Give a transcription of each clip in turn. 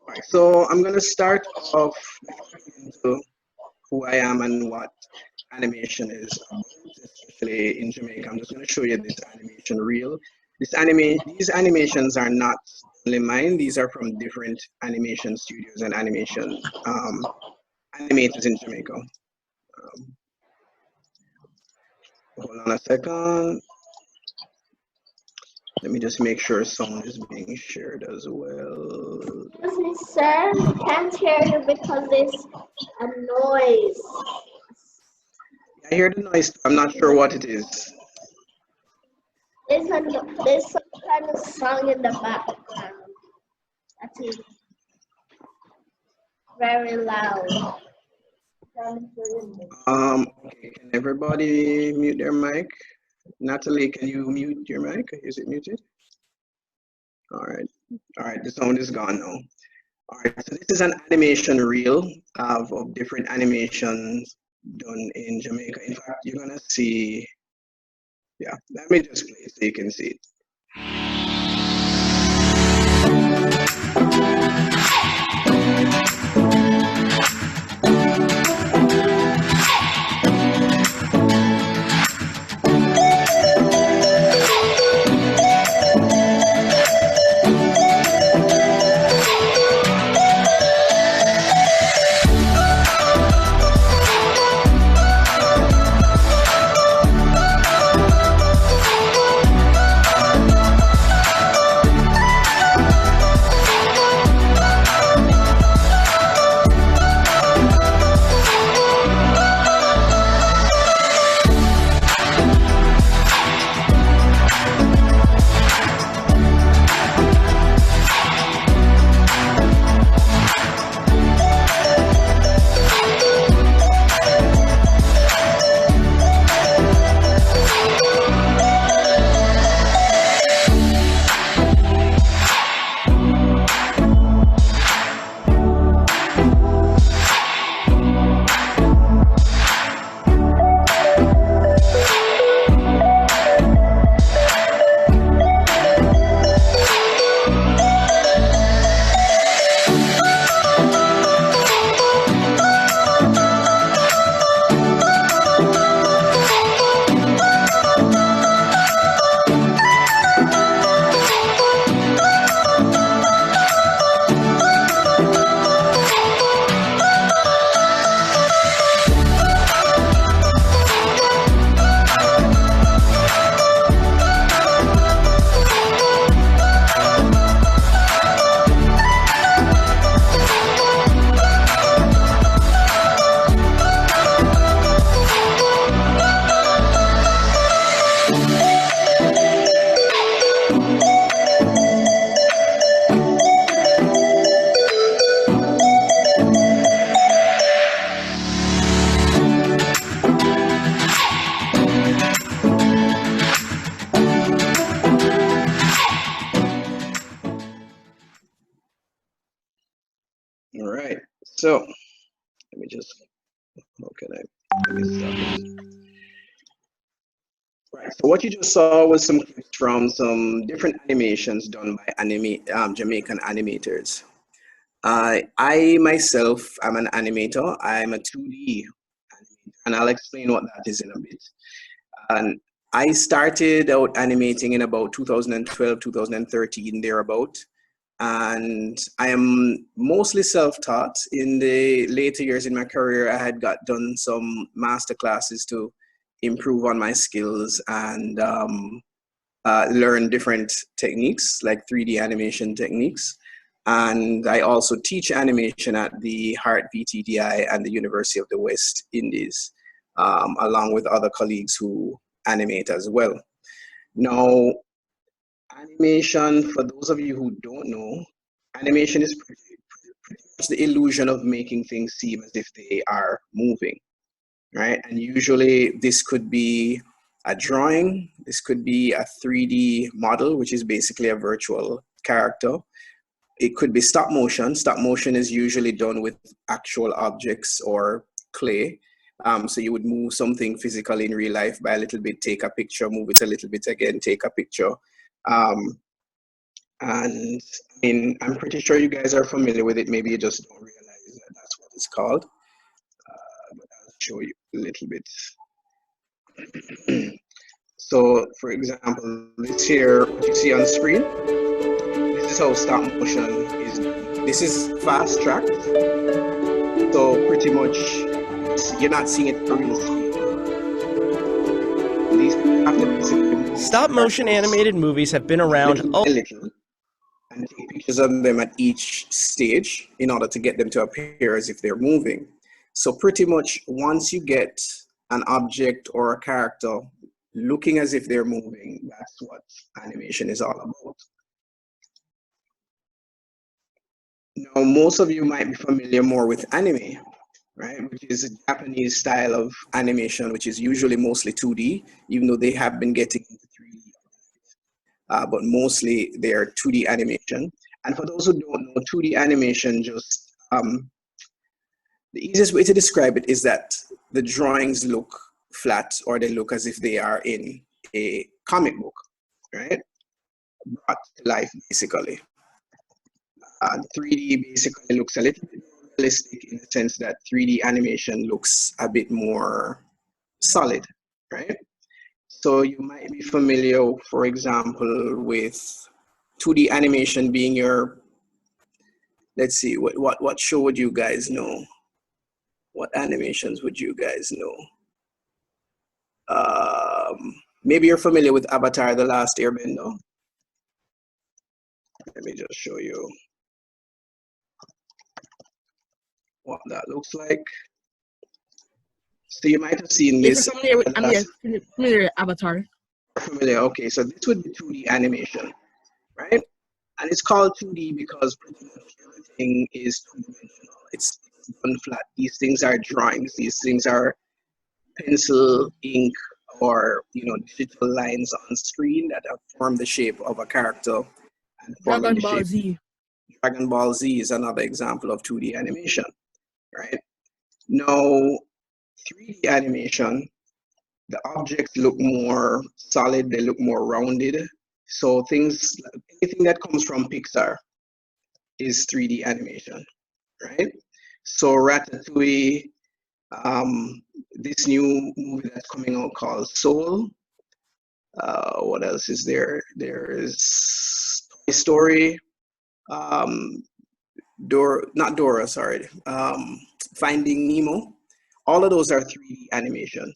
Right, so I'm gonna start off into who I am and what animation is, especially in Jamaica. I'm just gonna show you this animation reel. These animations are not only mine. These are from different animation studios and animation animators in Jamaica. Hold on a second. Let me just make sure sound is being shared as well. Sir, we can't hear you because there's a noise. I hear the noise. I'm not sure what it is. There's some kind of song in the background. That is very loud. Okay, can everybody mute their mic? Natalie, can you mute your mic? Is it muted? All right, the sound is gone now. All right, so this is an animation reel of different animations done in Jamaica. In fact, you're gonna see, yeah, let me just play so you can see it. All right, so let me just, how can I, let me stop it. Right, so what you just saw was some clips from some different animations done by Jamaican animators. I myself am an animator. I'm a 2D animator, and I'll explain what that is in a bit. And I started out animating in about 2012, 2013, thereabout. And I am mostly self-taught. In the later years in my career, I had done some master classes to improve on my skills and learn different techniques like 3D animation techniques. And I also teach animation at the Hart VTDI and the University of the West Indies, along with other colleagues who animate as well. Now, animation, for those of you who don't know, animation is pretty much the illusion of making things seem as if they are moving, right? And usually this could be a drawing, this could be a 3D model, which is basically a virtual character. It could be stop motion. Stop motion is usually done with actual objects or clay. So you would move something physical in real life by a little bit, take a picture, move it a little bit again, take a picture. And I mean, I'm pretty sure you guys are familiar with it. Maybe you just don't realize that that's what it's called. But I'll show you a little bit. So, for example, this here, what you see on screen, this is how stop motion is done. This is fast tracked, so pretty much you're not seeing it at real speed. These people have to basically move Stop motion animated movies have been around little by little and take pictures of them at each stage in order to get them to appear as if they're moving. So pretty much once you get an object or a character looking as if they're moving, that's what animation is all about. Now, most of you might be familiar more with anime, right? Which is a Japanese style of animation, which is usually mostly 2D, even though they have been getting into 3D. But mostly they're 2D animation. And for those who don't know, 2D animation just, the easiest way to describe it is that the drawings look flat or they look as if they are in a comic book, right? Brought to life, basically. 3D basically looks a little bit more realistic in the sense that 3D animation looks a bit more solid, right? So you might be familiar, for example, with 2D animation being your, let's see, what show would you guys know? What animations would you guys know? Maybe you're familiar with Avatar: The Last Airbender. Let me just show you what that looks like. So you might have seen this. Familiar with, familiar with Avatar. Familiar. Okay, so this would be 2D animation, right? And it's called 2D because pretty much everything is two-dimensional. It's done flat. These things are drawings. These things are pencil, ink, or digital lines on screen that have formed the shape of a character. And Dragon Ball Z. Dragon Ball Z is another example of 2D animation, right? Now, 3D animation, the objects look more solid, they look more rounded. So anything that comes from Pixar is 3D animation, right? So Ratatouille, this new movie that's coming out called Soul. What else is there? There is Toy Story, not Dora, sorry, Finding Nemo. All of those are 3D animation.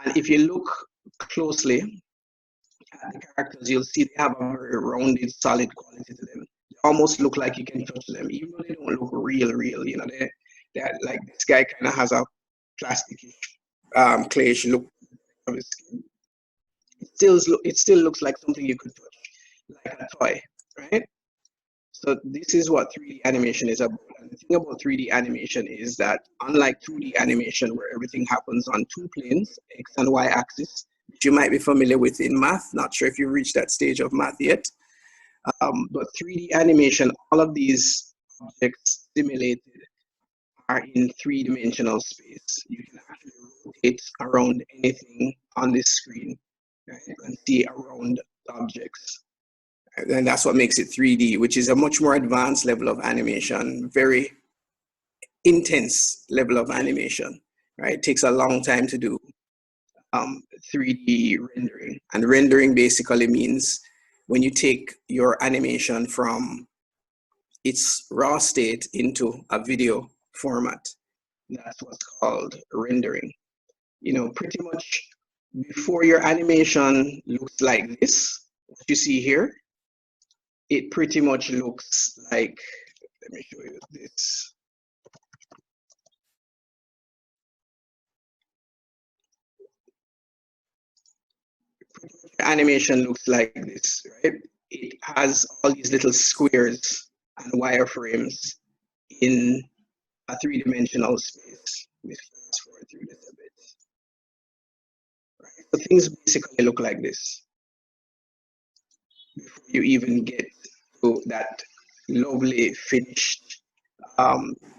And if you look closely at the characters, you'll see they have a very rounded, solid quality to them. They almost look like you can touch them, even though they don't look real. They're like, this guy kind of has a plastic clayish look of his skin. It still looks like something you could touch, like a toy, right? So this is what 3D animation is about. And the thing about 3D animation is that unlike 2D animation, where everything happens on two planes, X and Y axis, which you might be familiar with in math, not sure if you've reached that stage of math yet, but 3D animation, all of these objects simulated are in three-dimensional space. You can actually rotate around anything on this screen, right? You can see around objects. And that's what makes it 3D, which is a much more advanced level of animation, very intense level of animation, right? It takes a long time to do 3D rendering. And rendering basically means when you take your animation from its raw state into a video format. That's what's called rendering. Pretty much before your animation looks like this, what you see here, it pretty much looks like, let me show you this. Animation looks like this, right? It has all these little squares and wireframes in a three-dimensional space. Let me fast forward through this a bit. Right? So things basically look like this before you even get to that lovely finished,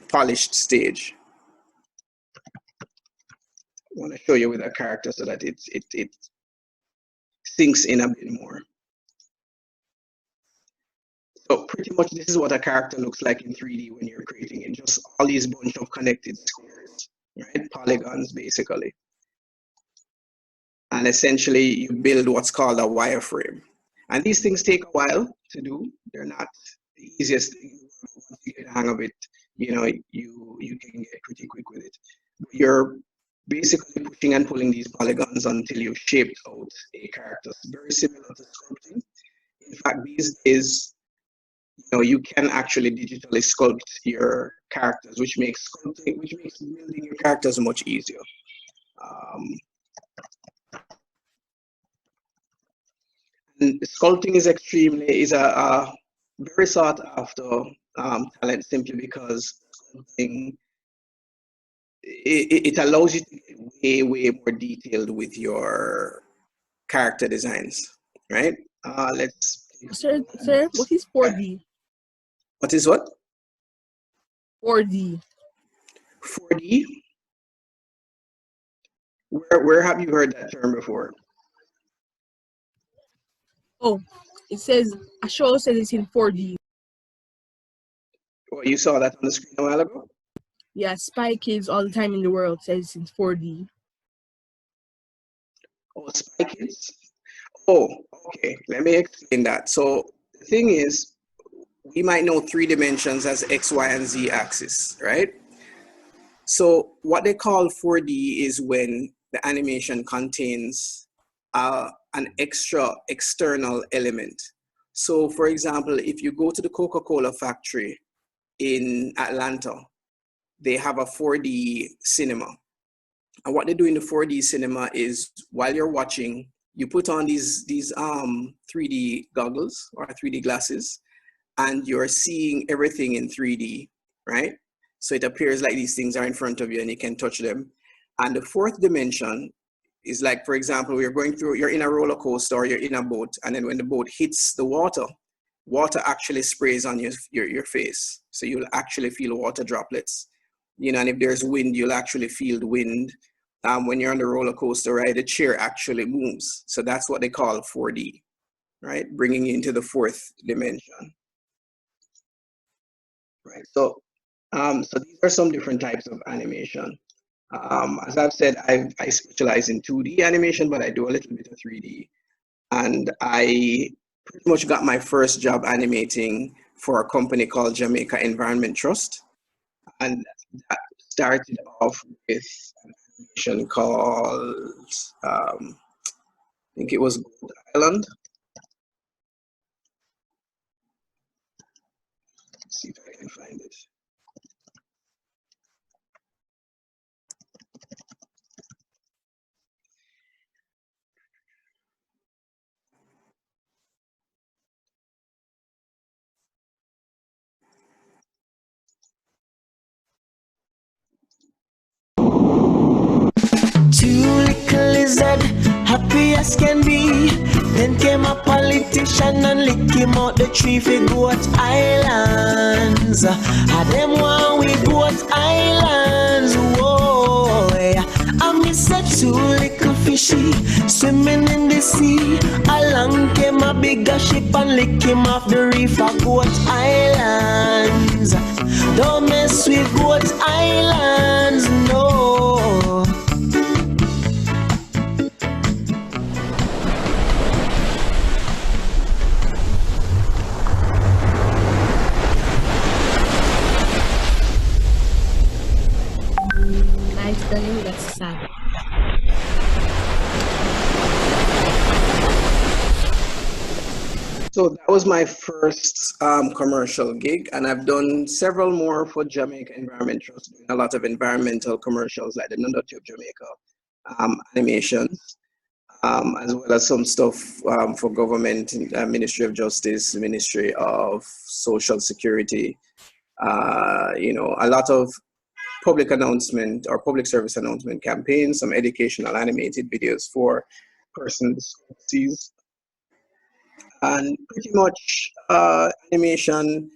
polished stage. I want to show you with a character so that it sinks in a bit more. So pretty much this is what a character looks like in 3D when you're creating it. Just all these bunch of connected squares, right? Polygons, basically. And essentially you build what's called a wireframe. And these things take a while to do. They're not the easiest thing. Once you get the hang of it, you know, you can get pretty quick with it. But you're basically pushing and pulling these polygons until you've shaped out a character. It's very similar to sculpting. In fact, these days, you know, you can actually digitally sculpt your characters, which makes building your characters much easier. And sculpting is a very sought after talent, simply because sculpting it allows you to get way more detailed with your character designs, right? Let's. Sir, what is 4D? What is what? 4D. 4D. Where have you heard that term before? Oh, it says, a show says it's in 4D. Oh, you saw that on the screen a while ago? Yeah, Spy Kids all the time in the world says it's in 4D. Oh, Spy Kids? Oh, okay. Let me explain that. So the thing is, we might know 3 dimensions as X, Y, and Z axis, right? So what they call 4D is when the animation contains an extra external element. So for example, if you go to the Coca-Cola factory in Atlanta, they have a 4D cinema. And what they do in the 4D cinema is, while you're watching, you put on these 3D goggles or 3D glasses, and you're seeing everything in 3D, right? So it appears like these things are in front of you and you can touch them. And the 4th dimension is like, for example, you're in a roller coaster or you're in a boat, and then when the boat hits the water, water actually sprays on your face. So you'll actually feel water droplets. You know, and if there's wind, you'll actually feel the wind. When you're on the roller coaster ride, the chair actually moves. So that's what they call 4D, right? Bringing you into the 4th dimension. Right. So these are some different types of animation. As I've said, I specialize in 2D animation, but I do a little bit of 3D. And I pretty much got my first job animating for a company called Jamaica Environment Trust. And that started off with an animation called, I think it was Gold Island. Let's see if I can find it. Two little lizard, happy as can be. Then came a politician and lick him out the tree for Goat Islands. And them one we Goat Islands, whoa. I miss a two little fishy swimming in the sea. Along came a bigger ship and lick him off the reef of Goat Islands. Don't mess with Goat Islands, no. Nice telling, that's sad. So that was my first commercial gig, and I've done several more for Jamaica Environment Trust, doing a lot of environmental commercials like the Nunda Tube Jamaica animations, as well as some stuff for government, Ministry of Justice, Ministry of Social Security, you know, a lot of public announcement or public service announcement campaigns, some educational animated videos for persons overseas. And pretty much animation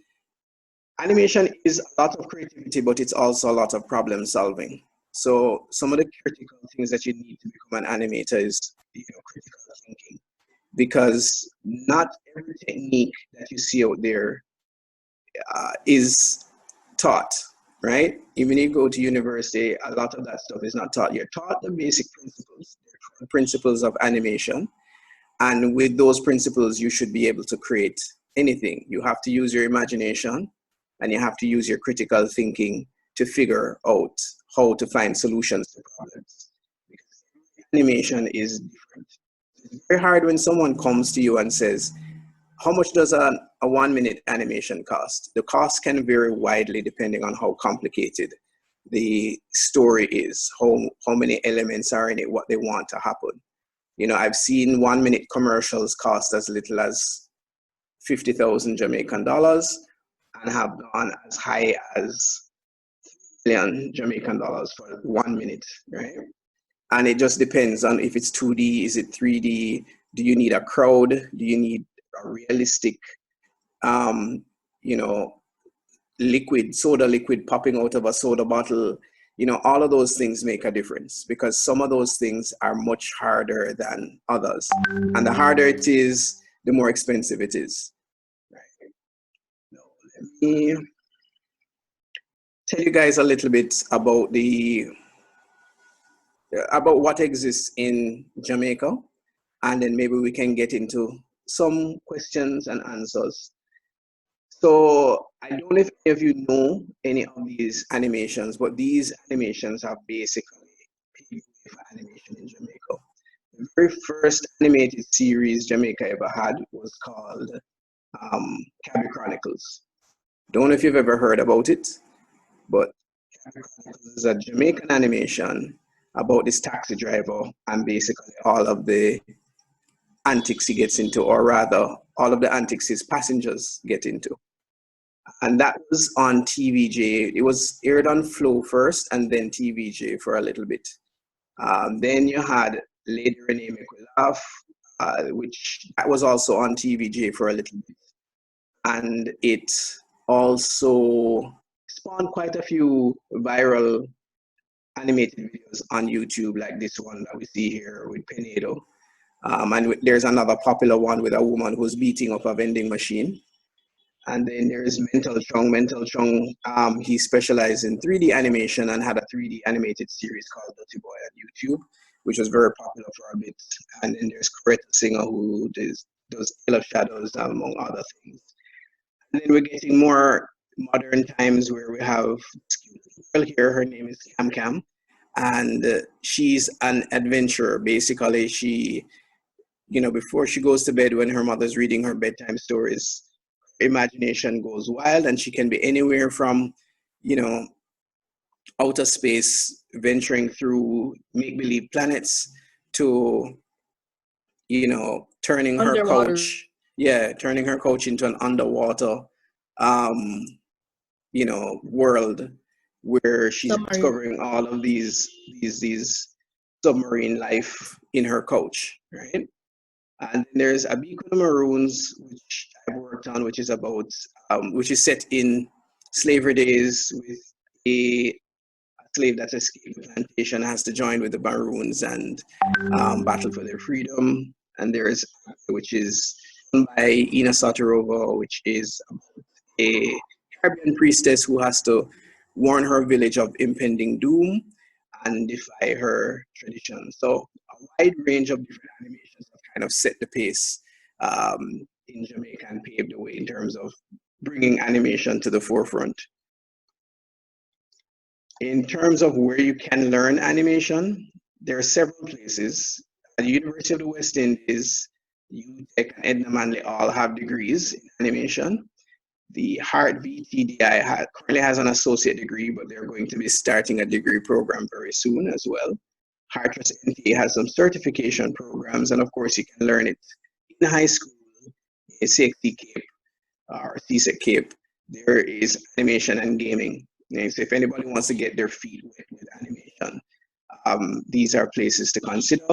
is a lot of creativity, but it's also a lot of problem solving. So some of the critical things that you need to become an animator is, you know, critical thinking. because not every technique that you see out there is taught, right? Even if you go to university, a lot of that stuff is not taught. You're taught the basic principles, the principles of animation. And with those principles, you should be able to create anything. You have to use your imagination and you have to use your critical thinking to figure out how to find solutions to problems. Because animation is different. It's very hard when someone comes to you and says, how much does a 1 minute animation cost? The cost can vary widely depending on how complicated the story is, how many elements are in it, what they want to happen. You know, I've seen 1 minute commercials cost as little as 50,000 Jamaican dollars and have gone as high as million Jamaican dollars for 1 minute, right? And it just depends on if it's 2D, is it 3D? Do you need a crowd? Do you need a realistic, you know, soda liquid popping out of a soda bottle? You know, all of those things make a difference because some of those things are much harder than others. And the harder it is, the more expensive it is. Right. Now, let me tell you guys a little bit about what exists in Jamaica, and then maybe we can get into some questions and answers. So I don't know if any of you know any of these animations, but these animations are basically paved way for animation in Jamaica. The very first animated series Jamaica ever had was called Cabby Chronicles. Don't know if you've ever heard about it, but Cabby Chronicles is a Jamaican animation about this taxi driver and basically all of the antics he gets into, or rather, all of the antics his passengers get into. And that was on TVJ. It was aired on Flow first and then TVJ for a little bit. Then you had Lady Renee Make We Laugh, which was also on TVJ for a little bit. And it also spawned quite a few viral animated videos on YouTube, like this one that we see here with Penedo. And there's another popular one with a woman who's beating up a vending machine. And then there's Mental Chung. Mental Chung, he specialized in 3D animation and had a 3D animated series called Dirty Boy on YouTube, which was very popular for a bit. And then there's Coretta Singer, who does Tale of Shadows, among other things. And then we're getting more modern times where we have a girl here, her name is Cam Cam, and she's an adventurer. Basically, she, you know, before she goes to bed, when her mother's reading her bedtime stories, imagination goes wild, and she can be anywhere from, you know, outer space, venturing through make-believe planets, to, you know, turning her Underwater. turning her couch into an underwater, you know, world where she's Submarine. discovering all of these submarine life in her couch, right? And then there's Abiko Maroons, which I've worked on, which is about, which is set in slavery days with a slave that escaped the plantation, has to join with the Maroons and battle for their freedom. And there's, which is done by Ina Satarova, which is a Caribbean priestess who has to warn her village of impending doom and defy her tradition. So a wide range of different animations have kind of set the pace in Jamaica and paved the way in terms of bringing animation to the forefront. In terms of where you can learn animation, there are several places. At the University of the West Indies, UTech and Edna Manley all have degrees in animation. The Hart VTDI currently has an associate degree, but they're going to be starting a degree program very soon as well. Hartress NTA has some certification programs, and of course you can learn it in high school, CXC Cape or CSEC Cape. There is animation and gaming. And so if anybody wants to get their feet wet with animation, these are places to consider.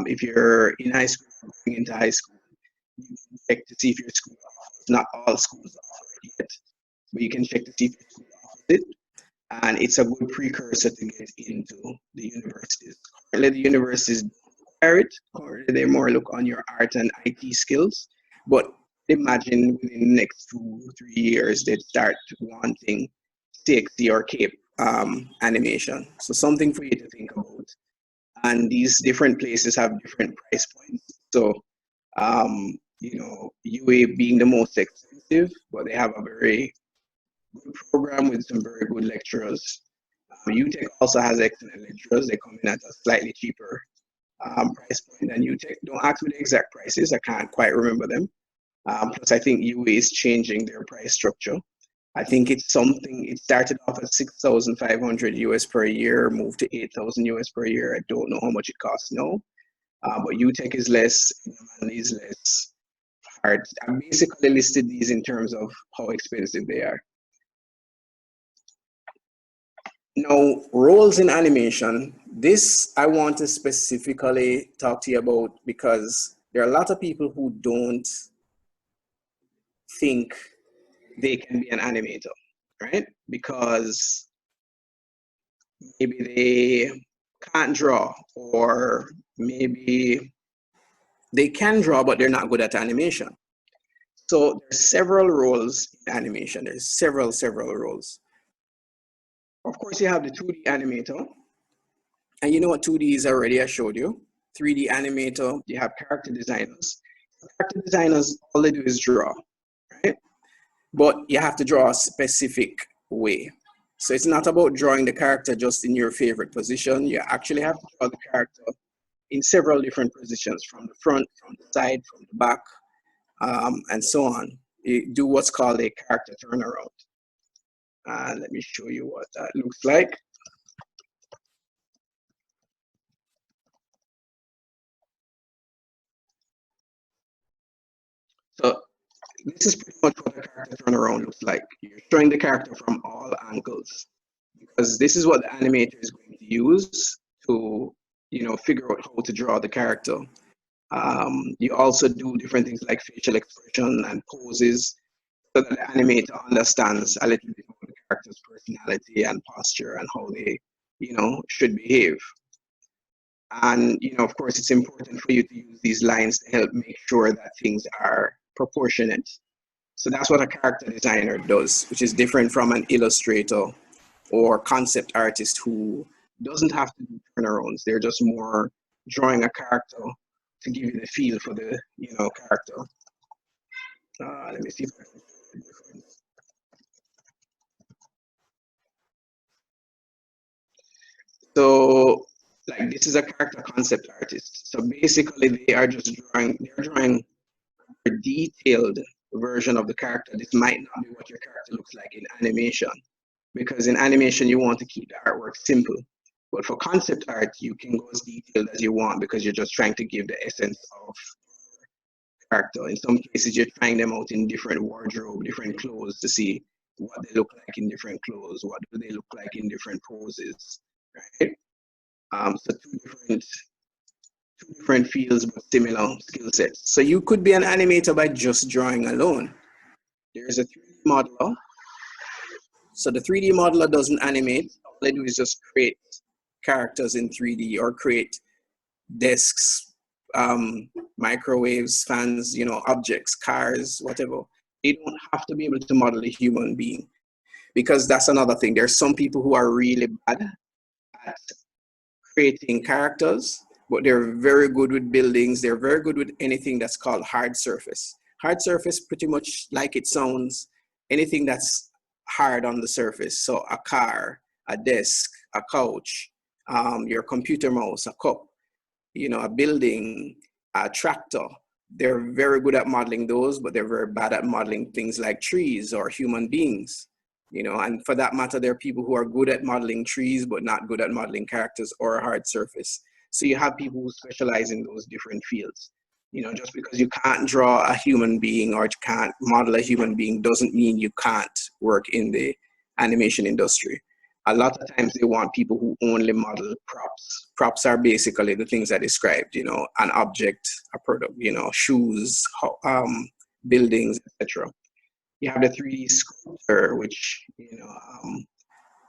If you're in high school, going into high school, you can check to see if your school offers. Not all schools offer it yet, but you can check to see if your school offers it. And it's a good precursor to get into the universities. Currently, the universities don't require it. Currently, they more look on your art and IT skills. But imagine within the next 2, 3 years, they'd start wanting CXC or Cape animation. So something for you to think about. And these different places have different price points. So, UA being the most expensive, but they have a very good program with some very good lecturers. UTech also has excellent lecturers. They come in at a slightly cheaper price point than UTech. Don't ask me the exact prices. I can't quite remember them. Plus, I think UA is changing their price structure. I think it started off at 6,500 US per year, moved to 8,000 US per year. I don't know how much it costs now. But UTech is less, and is less hard. I basically listed these in terms of how expensive they are. Now, roles in animation. This I want to specifically talk to you about because there are a lot of people who don't think they can be an animator, right? Because maybe they can't draw, or maybe they can draw, but they're not good at animation. So there's several roles in animation. There's several roles. Of course, you have the 2D animator. And you know what 2D is already, I showed you. 3D animator, you have character designers. Character designers, all they do is draw, right? But you have to draw a specific way. So it's not about drawing the character just in your favorite position. You actually have to draw the character in several different positions, from the front, from the side, from the back, and so on. You do what's called a character turnaround. Let me show you what that looks like. So this is pretty much what a character turnaround looks like. You're showing the character from all angles, because this is what the animator is going to use to, figure out how to draw the character. You also do different things like facial expression and poses, so that the animator understands a little bit about the character's personality and posture and how they, should behave. And, of course, it's important for you to use these lines to help make sure that things are proportionate. So that's what a character designer does, which is different from an illustrator or concept artist who doesn't have to do turnarounds. They're just more drawing a character to give you the feel for the, character. Let me see if I can show the difference. So, like, this is a character concept artist. So basically, they're drawing a detailed version of the character. This might not be what your character looks like in animation, because in animation, you want to keep the artwork simple. But for concept art, you can go as detailed as you want, because you're just trying to give the essence of character. In some cases, you're trying them out in different wardrobe, different clothes, to see what they look like in different clothes, what do they look like in different poses, right? So two different fields but similar skill sets. So you could be an animator by just drawing alone. There's a 3D modeler. So the 3D modeler doesn't animate. All they do is just create characters in 3D, or create desks, microwaves, fans, objects, cars, whatever. They don't have to be able to model a human being, because that's another thing. There's some people who are really bad at creating characters, but they're very good with buildings. They're very good with anything that's called hard surface. Hard surface, pretty much like it sounds, anything that's hard on the surface. So a car, a desk, a couch, your computer mouse, a cup, a building, a tractor. They're very good at modeling those, but they're very bad at modeling things like trees or human beings. And for that matter, there are people who are good at modeling trees, but not good at modeling characters or a hard surface. So you have people who specialize in those different fields. Just because you can't draw a human being or you can't model a human being doesn't mean you can't work in the animation industry. A lot of times they want people who only model props. Props are basically the things I described, an object, a product, shoes, buildings, etc. You have the 3D sculptor, which,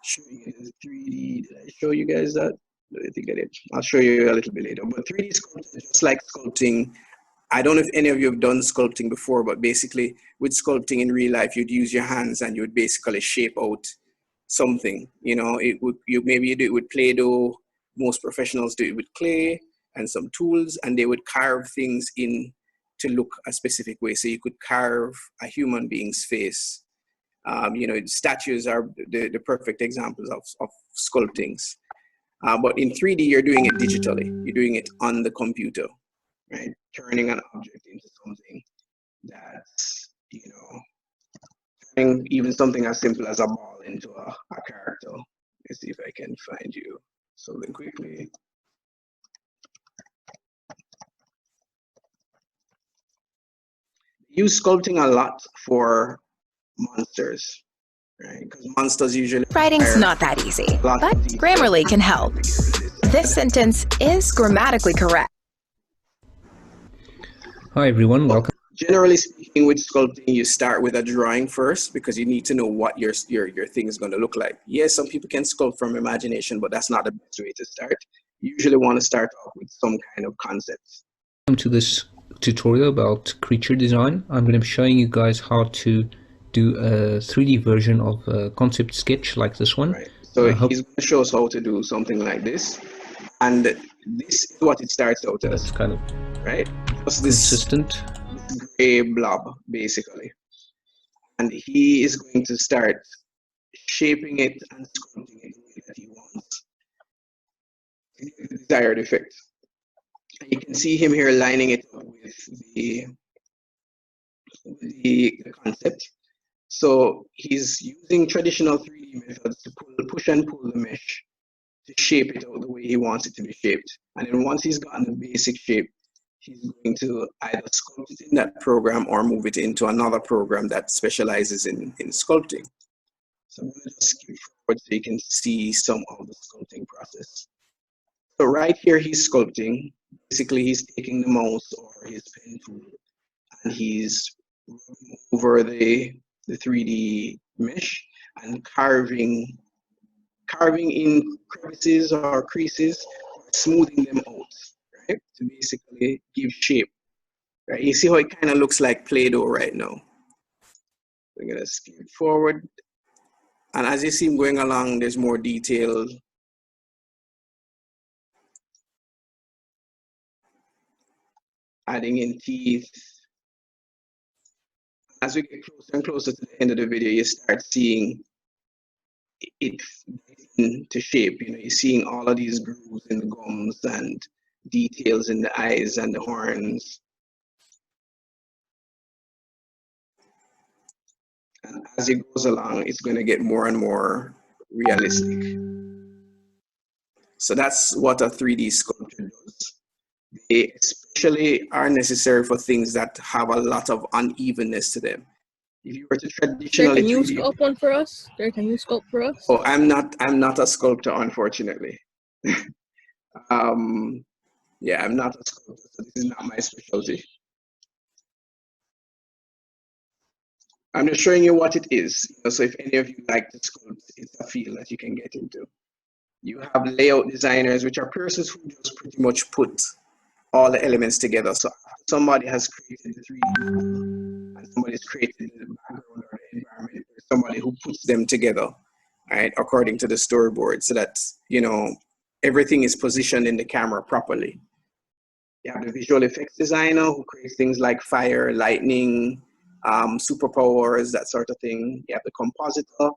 show you the 3D. Did I show you guys that? I think I did. I'll show you a little bit later. But 3D sculpting, just like sculpting, I don't know if any of you have done sculpting before, but basically with sculpting in real life, you'd use your hands and you would basically shape out something. You know, maybe you do it with Play-Doh. Most professionals do it with clay and some tools, and they would carve things in to look a specific way. So you could carve a human being's face. You know, statues are the perfect examples of sculptings. But in 3D, you're doing it digitally. You're doing it on the computer, right? Turning an object into something that's, you know, turning even something as simple as a ball into a character. Let's see if I can find you something quickly. Use sculpting a lot for monsters, right? Because monsters usually Writing's not that easy, but Grammarly can help. This sentence is grammatically correct. Hi everyone, welcome. Generally speaking, with sculpting, you start with a drawing first because you need to know what your thing is going to look like. Yes, some people can sculpt from imagination, but that's not the best way to start. You usually want to start off with some kind of concept. Welcome to this tutorial about creature design. I'm going to be showing you guys how to do a 3D version of a concept sketch like this one. Right. So he's going to show us how to do something like this. And this is what it starts out as. That's kind of right? Just this consistent. Gray blob, basically. And he is going to start shaping it and sculpting it the way that he wants to get the desired effect. And you can see him here lining it up with the concept. So he's using traditional 3D methods to push and pull the mesh to shape it out the way he wants it to be shaped. And then once he's gotten the basic shape, he's going to either sculpt it in that program or move it into another program that specializes in sculpting. So I'm going to just skip forward so you can see some of the sculpting process. So right here, he's sculpting. Basically, he's taking the mouse or his pen tool and he's rubbing over the 3D mesh and carving in crevices or creases, smoothing them out. Right, to basically give shape. Right, you see how it kind of looks like Play-Doh right now. We're gonna skip forward, and as you see him going along, there's more detail. Adding in teeth. As we get closer and closer to the end of the video, you start seeing it into shape. You know, you're seeing all of these grooves in the gums and details in the eyes and the horns. And as it goes along, it's going to get more and more realistic. So that's what a 3D sculpture does. They especially are necessary for things that have a lot of unevenness to them. If you were to traditionally, can you sculpt one for us? Can you sculpt for us? Oh, I'm not a sculptor, unfortunately. Yeah, I'm not a sculptor, so this is not my specialty. I'm just showing you what it is. So if any of you like to sculpt, it's a field that you can get into. You have layout designers, which are persons who just pretty much put all the elements together. So somebody has created the 3D and somebody's created the background or the environment, there's somebody who puts them together, right, according to the storyboard, so that, you know, everything is positioned in the camera properly. You have the visual effects designer who creates things like fire, lightning, superpowers, that sort of thing. You have the compositor.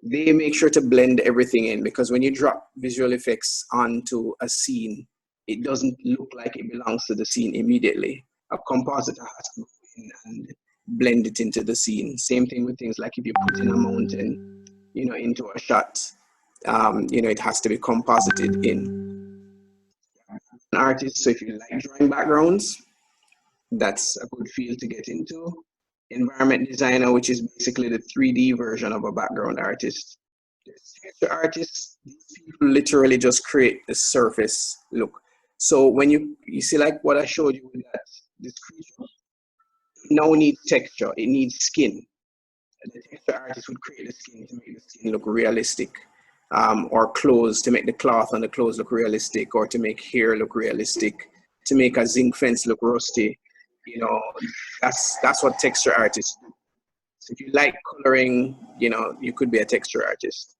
They make sure to blend everything in, because when you drop visual effects onto a scene, it doesn't look like it belongs to the scene immediately. A compositor has to go in and blend it into the scene. Same thing with things like if you put in a mountain, you know, into a shot, you know, it has to be composited in. An artist, so if you like drawing backgrounds, that's a good field to get into. Environment designer, which is basically the 3D version of a background artist. There's texture artists. These people literally just create the surface look. So when you see like what I showed you with this creature, it now needs texture, it needs skin. And the texture artist would create the skin to make the skin look realistic. or clothes, to make the cloth on the clothes look realistic, or to make hair look realistic, to make a zinc fence look rusty. You know, that's what texture artists do. So if you like coloring, you know, you could be a texture artist.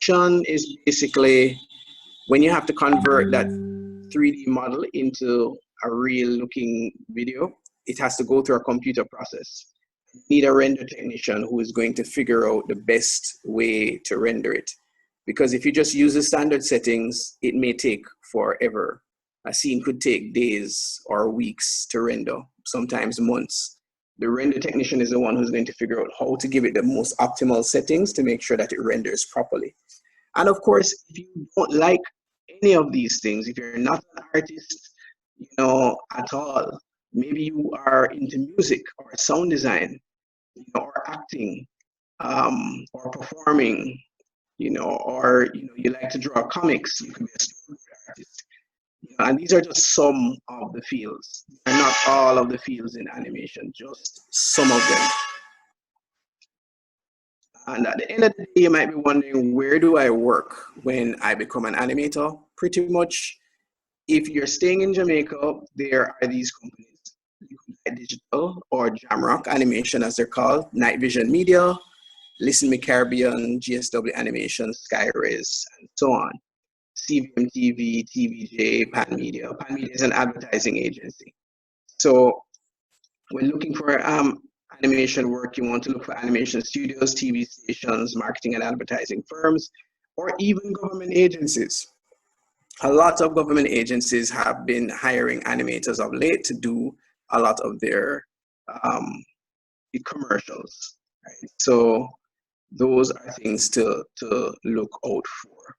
Sean is basically when you have to convert that 3D model into a real looking video, it has to go through a computer process. You need a render technician who is going to figure out the best way to render it. Because if you just use the standard settings, it may take forever. A scene could take days or weeks to render, sometimes months. The render technician is the one who's going to figure out how to give it the most optimal settings to make sure that it renders properly. And of course, if you don't like any of these things, if you're not an artist, you know, at all, maybe you are into music or sound design, you know, or acting, or performing, you know, or you know, you like to draw comics, you can be a story artist. You know, and these are just some of the fields, and not all of the fields in animation, just some of them. And at the end of the day, you might be wondering, where do I work when I become an animator? Pretty much, if you're staying in Jamaica, there are these companies, Liquid Digital or Jamrock Animation as they're called, Night Vision Media, Listen Me Caribbean, GSW Animation, Skyrays, and so on. CVM TV, TVJ, Pan Media. Pan Media is an advertising agency. So when looking for animation work, you want to look for animation studios, TV stations, marketing and advertising firms, or even government agencies. A lot of government agencies have been hiring animators of late to do a lot of their commercials. Right? So those are things to look out for.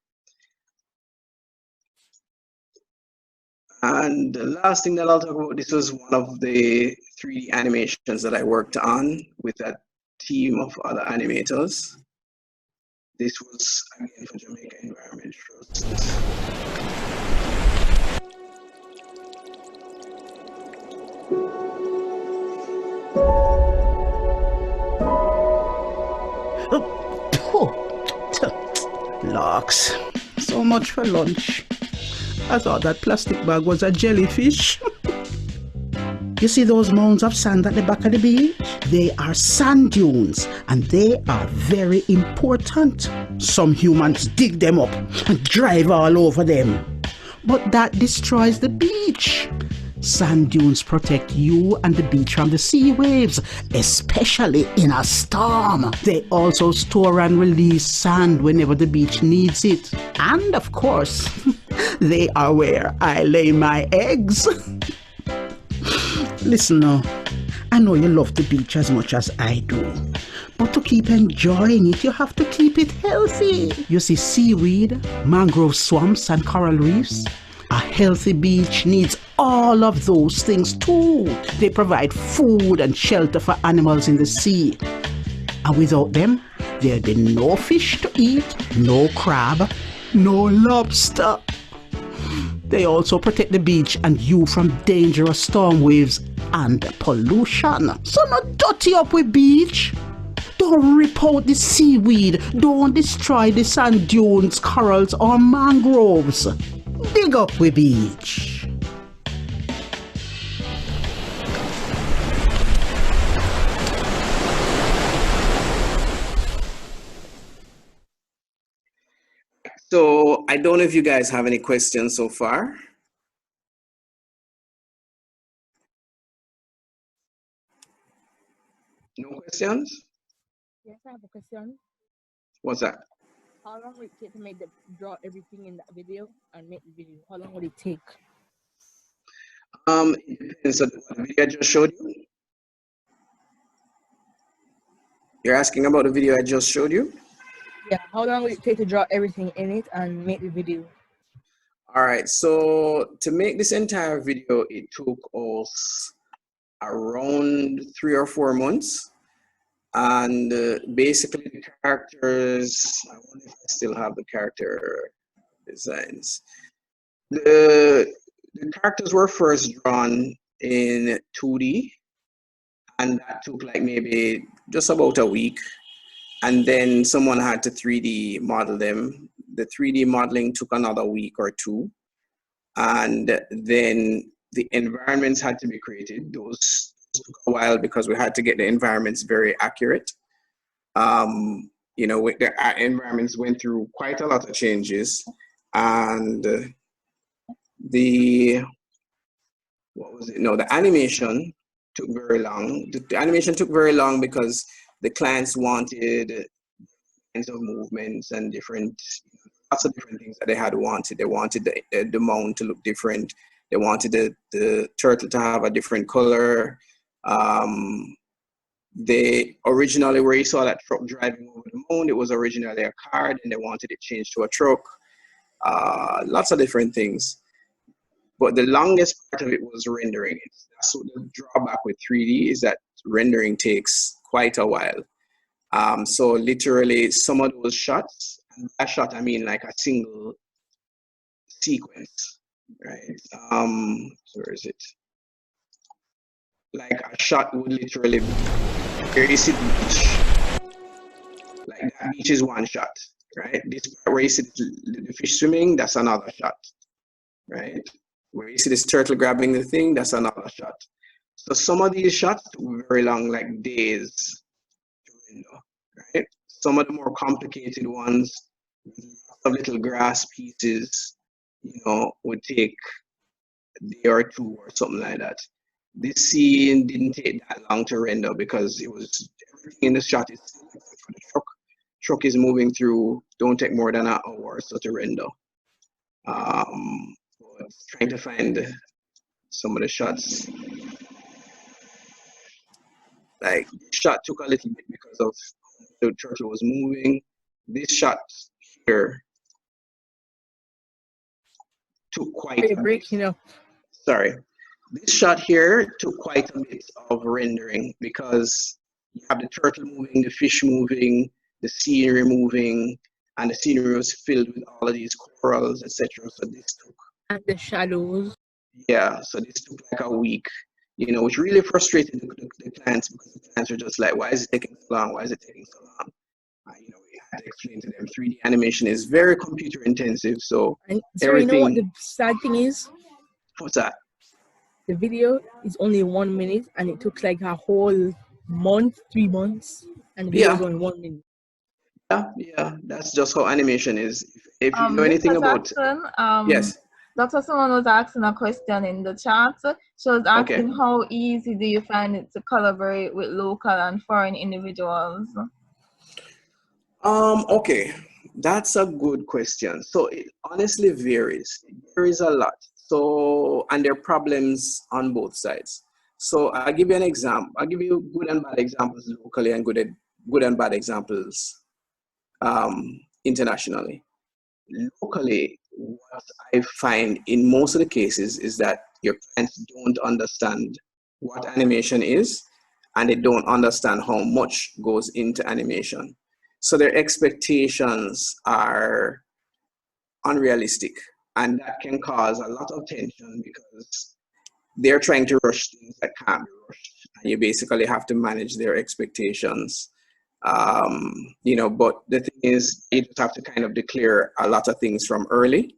And the last thing that I'll talk about, this was one of the 3D animations that I worked on with a team of other animators. This was, again, for Jamaica Environment Trust. Larks, so much for lunch. I thought that plastic bag was a jellyfish. You see those mounds of sand at the back of the beach? They are sand dunes, and they are very important. Some humans dig them up and drive all over them. But that destroys the beach. Sand dunes protect you and the beach from the sea waves, especially in a storm. They also store and release sand whenever the beach needs it. And of course, they are where I lay my eggs. Listen now, I know you love the beach as much as I do. But to keep enjoying it, you have to keep it healthy. You see, seaweed, mangrove swamps, and coral reefs. A healthy beach needs all of those things too. They provide food and shelter for animals in the sea. And without them, there'd be no fish to eat, no crab, no lobster. They also protect the beach and you from dangerous storm waves and pollution. So not dirty up with beach. Don't rip out the seaweed. Don't destroy the sand dunes, corals, or mangroves. Dig up with beach. So I don't know if you guys have any questions so far. No questions? Yes, I have a question. What's that? How long would it take to draw everything in that video and make the video? How long would it take? It depends on what video I just showed you. You're asking about the video I just showed you? Yeah, how long would it take to draw everything in it and make the video? All right, so to make this entire video, it took us around 3 or 4 months. And basically the characters, I wonder if I still have the character designs. The characters were first drawn in 2D, and that took like maybe just about a week. and then someone had to 3D model them. The 3D modeling took another week or two, and then the environments had to be created. Those took a while because we had to get the environments very accurate. You know, the environments went through quite a lot of changes, and the what was it? No, the animation took very long. The animation took very long because the clients wanted kinds of movements and different, lots of different things that they had wanted. They wanted the mount to look different. They wanted the turtle to have a different color. They originally, where you saw that truck driving over the moon, it was originally a car, and they wanted it changed to a truck. Lots of different things. But the longest part of it was rendering. That's what the drawback with 3D is, that rendering takes quite a while. So literally some of those shots, and by shot I mean like a single sequence, right? Where is it? Like a shot would literally be, here you see the beach, like that beach is one shot, right? This part where you see the fish swimming, that's another shot, right? Where you see this turtle grabbing the thing, that's another shot. So some of these shots were very long, like days, right? Some of the more complicated ones, of little grass pieces, you know, would take a day or two or something like that. This scene didn't take that long to render because it was, everything in the shot is for the truck is moving through, don't take more than an hour or so to render. Trying to find some of the shots. Like, this shot took a little bit because of the turtle was moving. This shot here took quite a break, you know. Sorry. This shot here took quite a bit of rendering because you have the turtle moving, the fish moving, the scenery moving, and the scenery was filled with all of these corals, etc. So this took, And the shadows. yeah, so this took like a week, you know, which really frustrated the clients, because the clients were just like, why is it taking so long? Why is it taking so long? You know, we had to explain to them 3D animation is very computer intensive, so And so everything. you know what the sad thing is? What's that? The video is only 1 minute, and it took like a whole month, 3 months, and the video is only 1 minute. Yeah, that's just how animation is. If you know anything Mr. about, Jackson, yes. Dr. Someone was asking a question in the chat. She was asking, how easy do you find it to collaborate with local and foreign individuals? Okay, that's a good question. So it honestly varies. It varies a lot. So, and there are problems on both sides. So I'll give you an example. I'll give you good and bad examples locally and good and bad examples internationally. Locally, what I find in most of the cases is that your clients don't understand what animation is, and they don't understand how much goes into animation. So their expectations are unrealistic, and that can cause a lot of tension because they're trying to rush things that can't be rushed, and you basically have to manage their expectations. You know, but the thing is, you just have to kind of declare a lot of things from early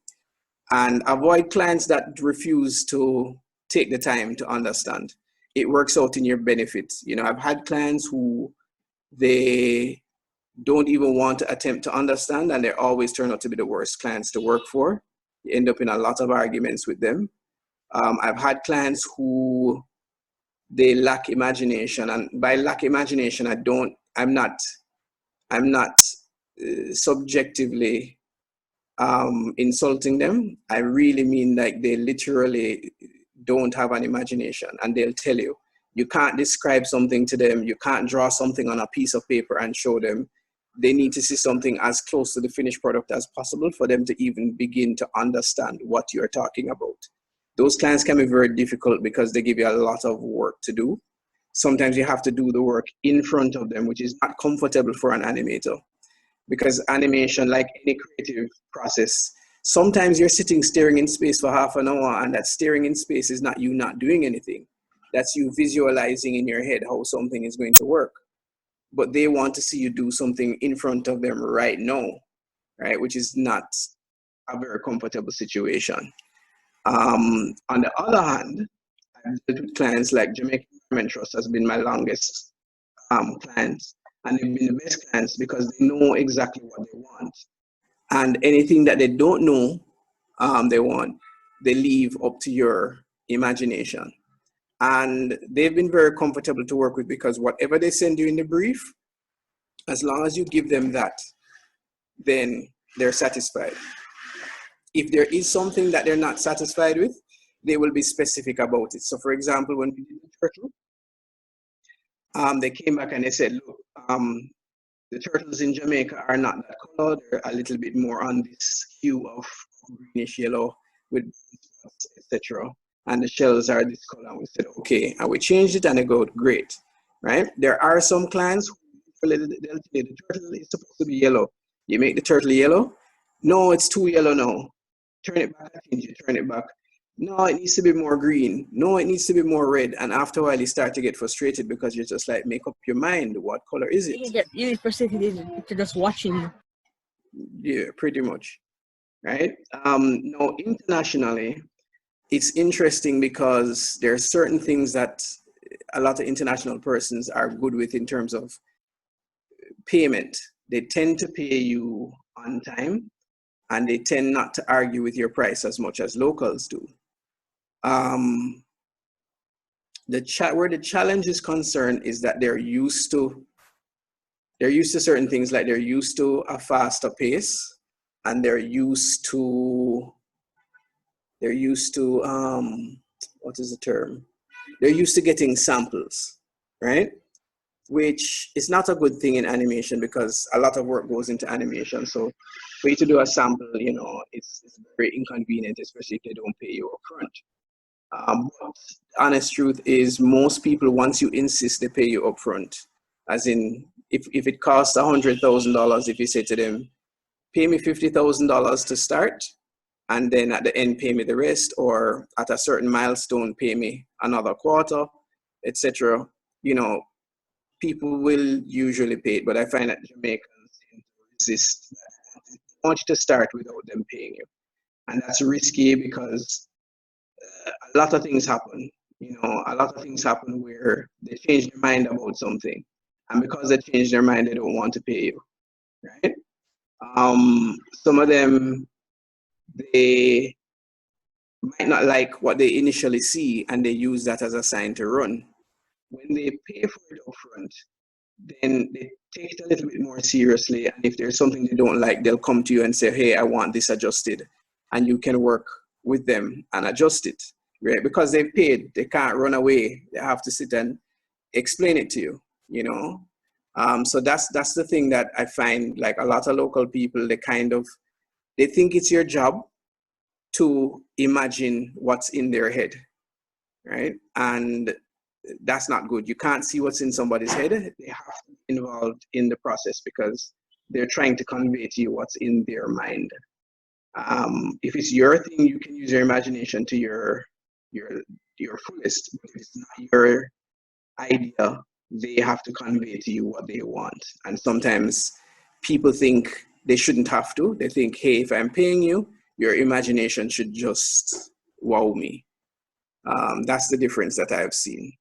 and avoid clients that refuse to take the time to understand. It works out in your benefit. You know, I've had clients who they don't even want to attempt to understand, and they always turn out to be the worst clients to work for. You end up in a lot of arguments with them. I've had clients who they lack imagination, and by lack imagination, I'm not subjectively insulting them. I really mean like they literally don't have an imagination, and they'll tell you. You can't describe something to them. You can't draw something on a piece of paper and show them. They need to see something as close to the finished product as possible for them to even begin to understand what you're talking about. Those clients can be very difficult because they give you a lot of work to do. Sometimes you have to do the work in front of them, which is not comfortable for an animator. Because animation, like any creative process, sometimes you're sitting staring in space for half an hour, and that staring in space is not you not doing anything. That's you visualizing in your head how something is going to work. but they want to see you do something in front of them right now, right? Which is not a very comfortable situation. On the other hand, I've dealt with clients like Jamaican Environment Trust has been my longest clients, and they've been the best clients because they know exactly what they want. And anything that they don't know they want, they leave up to your imagination. And they've been very comfortable to work with because whatever they send you in the brief, as long as you give them that, then they're satisfied. If there is something that they're not satisfied with, they will be specific about it. So for example, when we did the turtle, they came back and they said, look, the turtles in Jamaica are not that color. They're a little bit more on this hue of greenish yellow with spots, etc. And the shells are this color. And we said, okay. And we changed it and they go, great, right? There are some clients who they'll tell you the turtle is supposed to be yellow. You make the turtle yellow. No, it's too yellow now. Turn it back, you turn it back. No, it needs to be more green. No, it needs to be more red. And after a while, you start to get frustrated because you're just like, make up your mind. What color is it? You get really frustrated if you're just watching you. Yeah, pretty much. Right? Now, internationally, it's interesting because there are certain things that a lot of international persons are good with in terms of payment. They tend to pay you on time, and they tend not to argue with your price as much as locals do. Where the challenge is concerned is that they're used to certain things, like they're used to a faster pace, and they're used to what is the term? They're used to getting samples, right? Which is not a good thing in animation because a lot of work goes into animation. So for you to do a sample, it's very inconvenient, especially if they don't pay you upfront. But honest truth is most people, once you insist, they pay you upfront. As in, if it costs $100,000, if you say to them, pay me $50,000 to start, and then at the end pay me the rest, or at a certain milestone pay me another quarter, etc. People will usually pay it, but I find that Jamaicans resist that. They want you to start without them paying you, and that's risky because a lot of things happen. A lot of things happen where they change their mind about something, and because they change their mind, they don't want to pay you, right? Some of them, they might not like what they initially see, and they use that as a sign to run. When they pay for it upfront, then they take it a little bit more seriously. And if there's something they don't like, they'll come to you and say, hey, I want this adjusted. And you can work with them and adjust it, right? Because they've paid, they can't run away. They have to sit and explain it to you, So that's the thing that I find, like a lot of local people, they think it's your job to imagine what's in their head, right? And that's not good. You can't see what's in somebody's head. They have to be involved in the process because they're trying to convey to you what's in their mind. If it's your thing, you can use your imagination to your fullest. But if it's not your idea, they have to convey to you what they want. And sometimes people think they shouldn't have to. They think, hey, if I'm paying you, your imagination should just wow me. That's the difference that I've seen.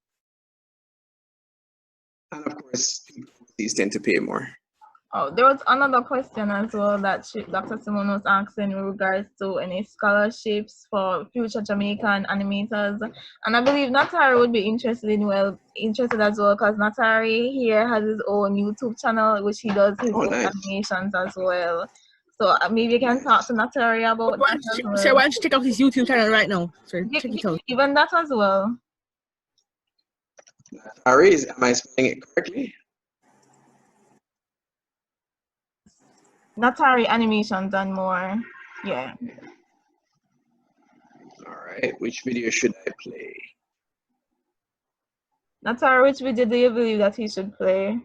And of course, people overseas tend to pay more. Oh, there was another question as well that Dr. Simone was asking in regards to any scholarships for future Jamaican animators. And I believe Natari would be interested as well, because Natari here has his own YouTube channel, which he does his own animations as well. So maybe you can talk to Natari about that as well. So why don't you check out his YouTube channel right now? So check it out. Even that as well. Natari, am I spelling it correctly? Natari Animations and more. Yeah. All right. Which video should I play? Natari, which video do you believe that he should play?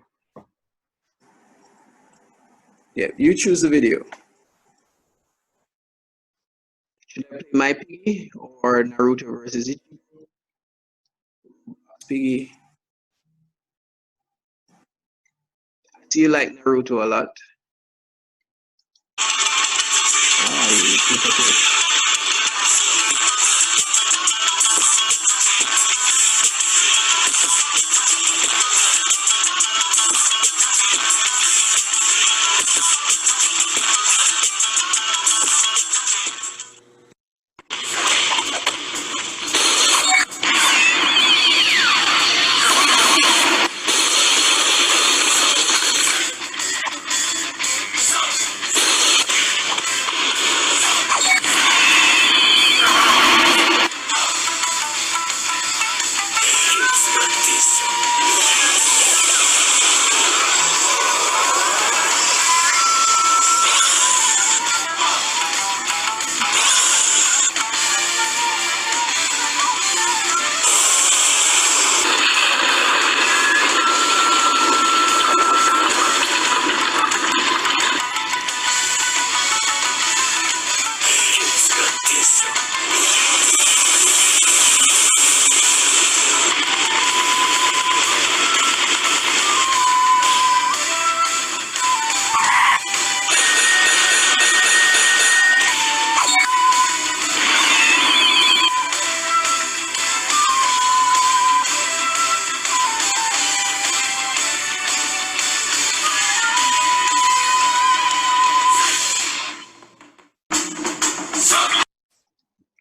Yeah, you choose the video. Should I play My Piggy or Naruto versus Ichigo? Piggy. see you like Naruto a lot. Ah, you keep it.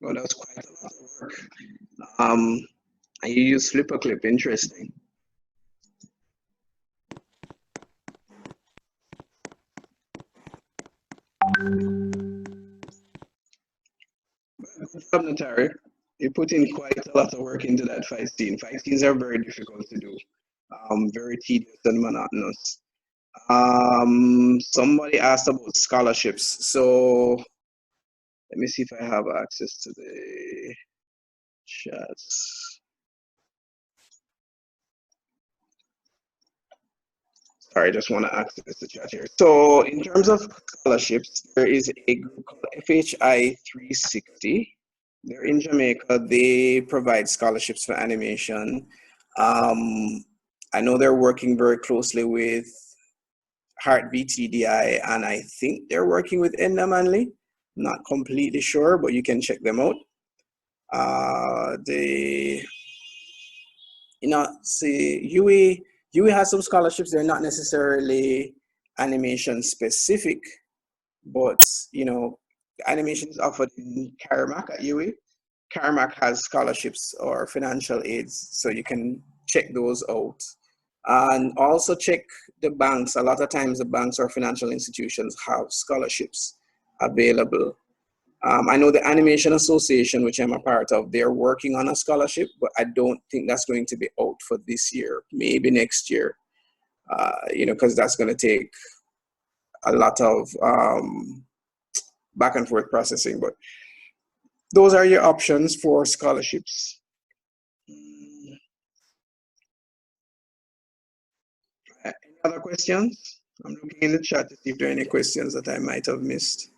Well, that was quite a lot of work. And you use flipper clip, interesting. Good job, Natari. You put in quite a lot of work into that fight scene. Fight scenes are very difficult to do, very tedious and monotonous. Somebody asked about scholarships. So let me see if I have access to the chats. Sorry, I just want to access the chat here. So in terms of scholarships, there is a group called FHI 360. They're in Jamaica. They provide scholarships for animation. I know they're working very closely with Heart VTDI, and I think they're working with Enda Manley. Not completely sure, but you can check them out. UE has some scholarships. They're not necessarily animation specific, but animation is offered in Carmack at UE. Carmack has scholarships or financial aids, so you can check those out. And also check the banks. A lot of times the banks or financial institutions have scholarships available. I know the Animation Association, which I'm a part of, they're working on a scholarship, but I don't think that's going to be out for this year, maybe next year, because that's going to take a lot of back and forth processing. But those are your options for scholarships. Any other questions? I'm looking in the chat to see if there are any questions that I might have missed.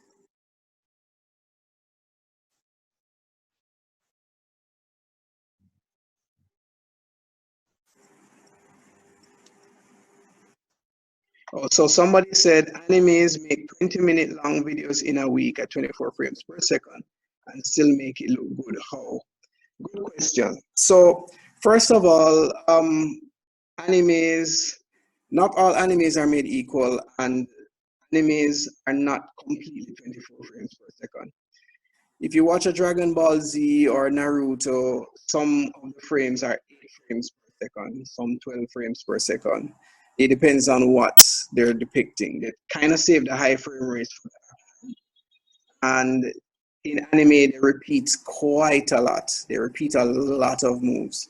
Oh, so somebody said animes make 20-minute long videos in a week at 24 frames per second and still make it look good. How? Good question. So first of all, animes, not all animes are made equal, and animes are not completely 24 frames per second. If you watch a Dragon Ball Z or Naruto, some of the frames are 8 frames per second, some 12 frames per second. It depends on what they're depicting. They kind of save the high frame rates for that. And in anime, they repeat quite a lot. They repeat a lot of moves.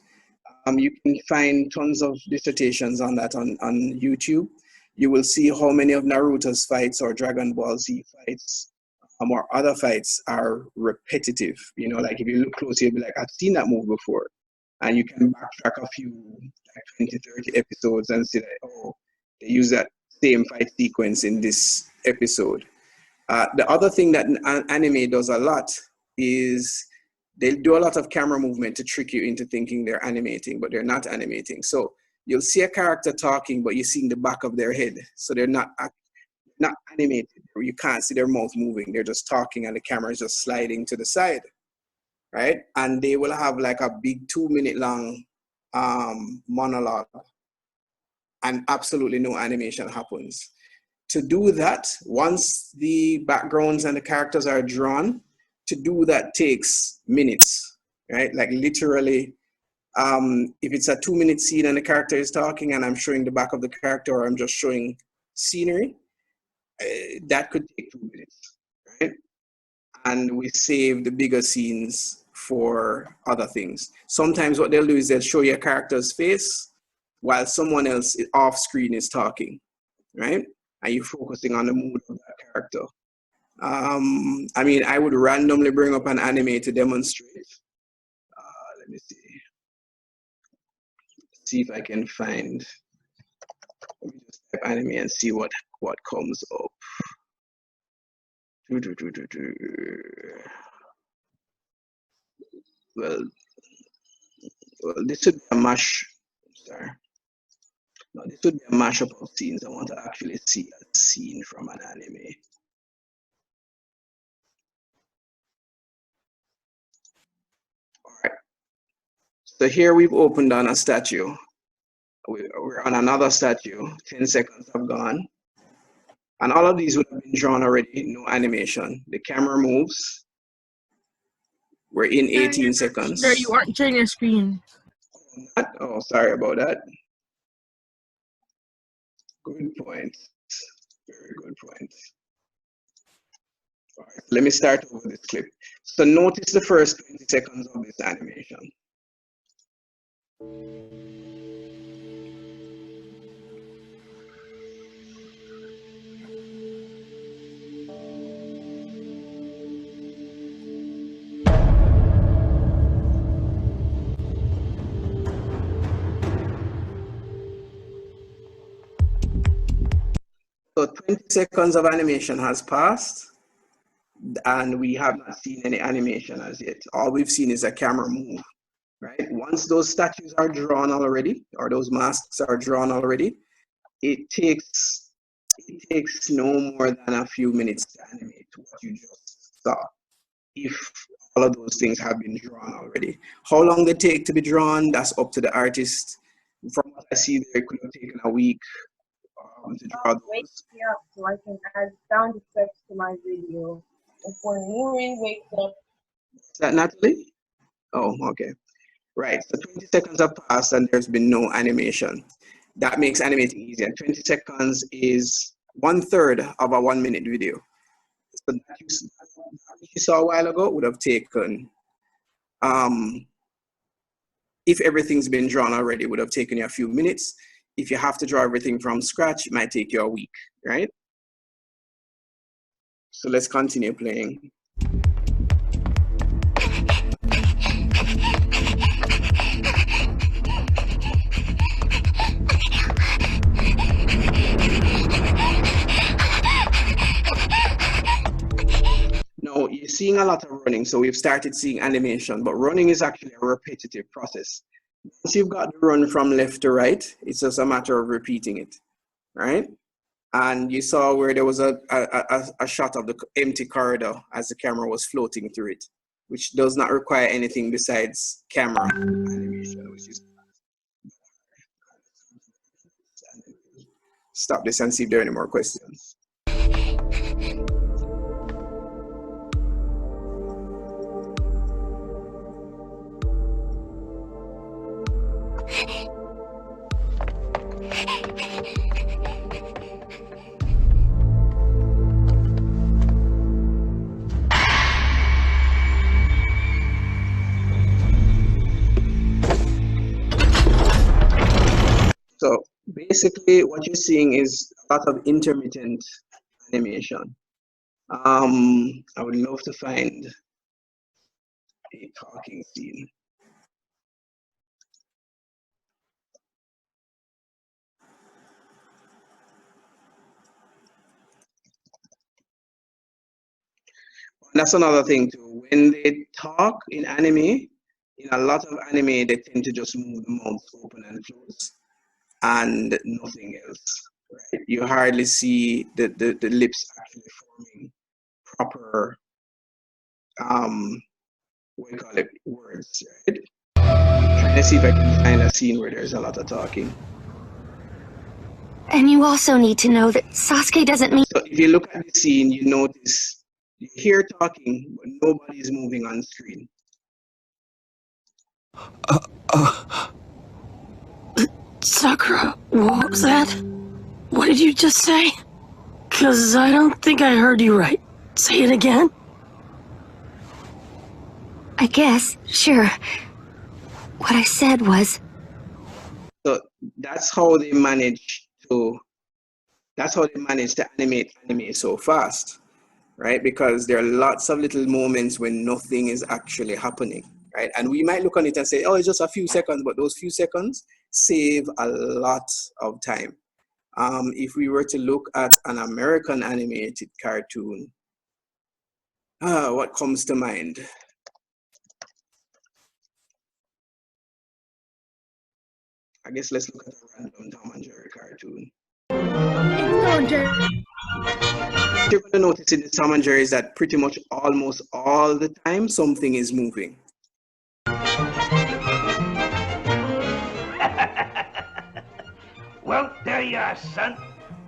You can find tons of dissertations on that on YouTube. You will see how many of Naruto's fights or Dragon Ball Z fights or other fights are repetitive. Like if you look closely, you'll be like, I've seen that move before. And you can backtrack a few, like 20, 30 episodes and see that, oh, they use that same fight sequence in this episode. The other thing that anime does a lot is they do a lot of camera movement to trick you into thinking they're animating, but they're not animating. So you'll see a character talking, but you're seeing the back of their head. So they're not animated. You can't see their mouth moving. They're just talking and the camera is just sliding to the side, right? And they will have like a big 2-minute long monologue and absolutely no animation happens. To do that, once the backgrounds and the characters are drawn, to do that takes minutes, right? Like literally, if it's a 2-minute scene and the character is talking and I'm showing the back of the character or I'm just showing scenery, that could take 2 minutes, right? And we save the bigger scenes for other things. Sometimes what they'll do is they'll show you a character's face while someone else off screen is talking, right? And you're focusing on the mood of that character. I mean, I would randomly bring up an anime to demonstrate. Let me see if I can find. Let me just type anime and see what comes up. Well, this would be a mash. Sorry. No, this would be a mashup of scenes. I want to actually see a scene from an anime. All right. So here we've opened on a statue. We're on another statue. 10 seconds have gone. And all of these would have been drawn already, no animation. The camera moves. We're in 18 seconds. There you aren't sharing your screen. Oh, sorry about that. Good point. Very good point. All right, let me start over this clip. So notice the first 20 seconds of this animation. So 20 seconds of animation has passed, and we have not seen any animation as yet. All we've seen is a camera move, right? Once those statues are drawn already, or those masks are drawn already, it takes no more than a few minutes to animate what you just saw, if all of those things have been drawn already. How long they take to be drawn, that's up to the artist. From what I see, they could have taken a week to draw those. Wake me up so I can add sound effects to my video. Before Nuri wakes up. Is that Natalie? Oh, okay. Right, so 20 seconds have passed and there's been no animation. That makes animating easier. 20 seconds is 1/3 of a 1-minute video. So that you saw a while ago would have taken, if everything's been drawn already, would have taken you a few minutes. If you have to draw everything from scratch, it might take you a week, right? So let's continue playing. Now, you're seeing a lot of running, so we've started seeing animation, but running is actually a repetitive process. Once you've got the run from left to right, it's just a matter of repeating it, right? And you saw where there was a shot of the empty corridor as the camera was floating through it, which does not require anything besides camera animation, which is... Stop this and see if there are any more questions. So basically what you're seeing is a lot of intermittent animation. I would love to find a talking scene. And that's another thing too. When they talk in anime, in a lot of anime, they tend to just move the mouth open and close. and nothing else. Right? You hardly see the lips actually forming proper what do you call it, words, right? Trying to see if I can find a scene where there's a lot of talking. And you also need to know that Sasuke doesn't mean. So if you look at the scene, you notice you hear talking, but nobody's moving on screen. Sakura, what was that? What did you just say? 'Cause I don't think I heard you right. Say it again. I guess, sure. What I said was... So that's how they manage to animate anime so fast, right? Because there are lots of little moments when nothing is actually happening, right? And we might look on it and say, oh, it's just a few seconds, but those few seconds save a lot of time. If we were to look at an American animated cartoon, what comes to mind? I guess let's look at a random Tom and Jerry cartoon. You're going to notice in the Tom and Jerry is that pretty much almost all the time something is moving. Well, there you are, son.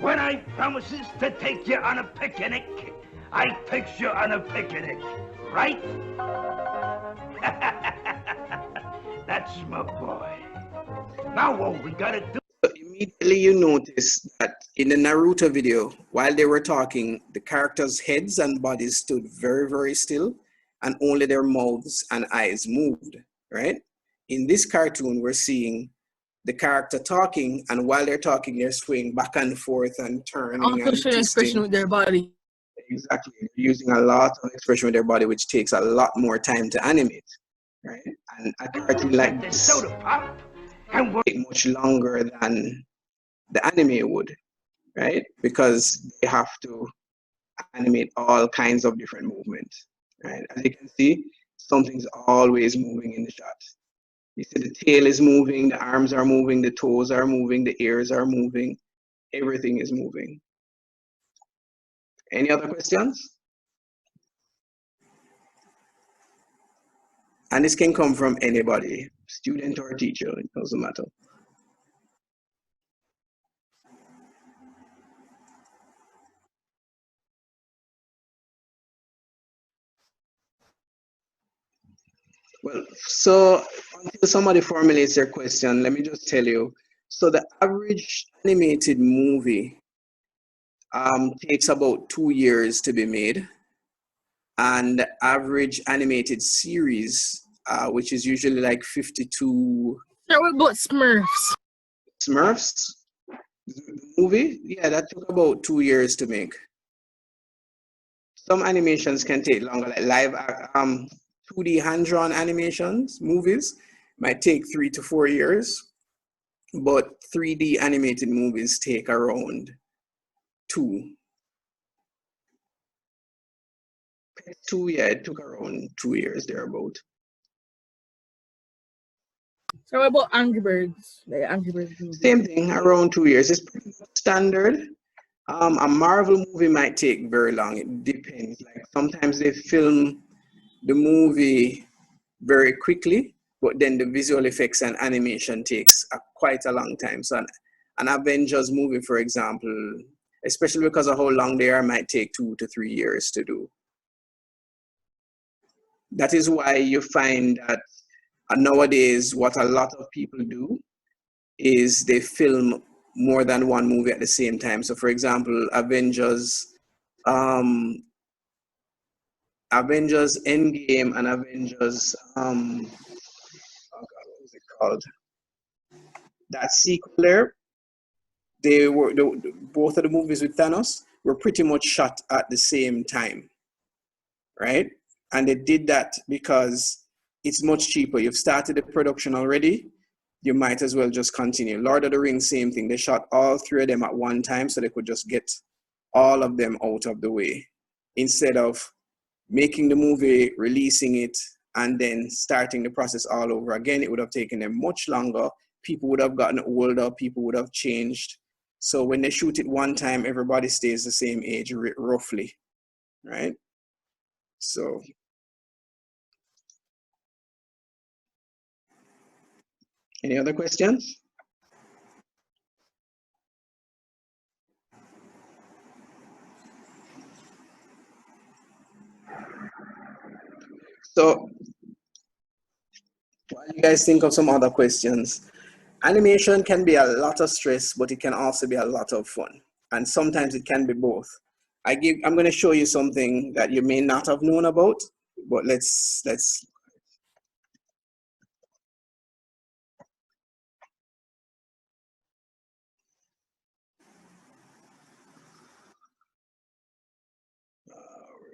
When I promises to take you on a picnic, I takes you on a picnic, right? That's my boy. Now what we gotta do... So immediately you notice that in the Naruto video, while they were talking, the characters' heads and bodies stood very, very still, and only their mouths and eyes moved, right? In this cartoon, we're seeing the character talking, and while they're talking, they're swaying back and forth and turning also and showing expression with their body. Exactly. They're using a lot of expression with their body, which takes a lot more time to animate, right? And a cartoon like this take much longer than the anime would, right? Because they have to animate all kinds of different movements, right? As you can see, something's always moving in the shot. You see the tail is moving, the arms are moving, the toes are moving, the ears are moving, everything is moving. Any other questions? And this can come from anybody, student or teacher, it doesn't matter. Well, so until somebody formulates their question, let me just tell you. So the average animated movie takes about 2 years to be made. And the average animated series, which is usually like 52... So what about Smurfs? Smurfs? The movie? Yeah, that took about 2 years to make. Some animations can take longer, like live 2D hand-drawn animations, movies, might take 3 to 4 years, but 3D animated movies take around 2. Yeah, it took around 2 years thereabout. So what about Angry Birds? Like Angry Birds movie? Same thing, around 2 years. It's pretty standard. A Marvel movie might take very long. It depends. Like sometimes they film the movie very quickly, but then the visual effects and animation takes quite a long time. So an Avengers movie, for example, especially because of how long they are, might take 2 to 3 years to do. That is why you find that nowadays what a lot of people do is they film more than one movie at the same time. So for example, Avengers Endgame and Avengers, oh God, what was it called? That sequel there, both of the movies with Thanos were pretty much shot at the same time, right? And they did that because it's much cheaper. You've started the production already, you might as well just continue. Lord of the Rings, same thing. They shot all 3 of them at one time so they could just get all of them out of the way instead of making the movie, releasing it, and then starting the process all over again. It would have taken them much longer, people would have gotten older, people would have changed. So when they shoot it one time, everybody stays the same age roughly, right? So any other questions? So while you guys think of some other questions, animation can be a lot of stress, but it can also be a lot of fun. And sometimes it can be both. I'm going to show you something that you may not have known about, but let's where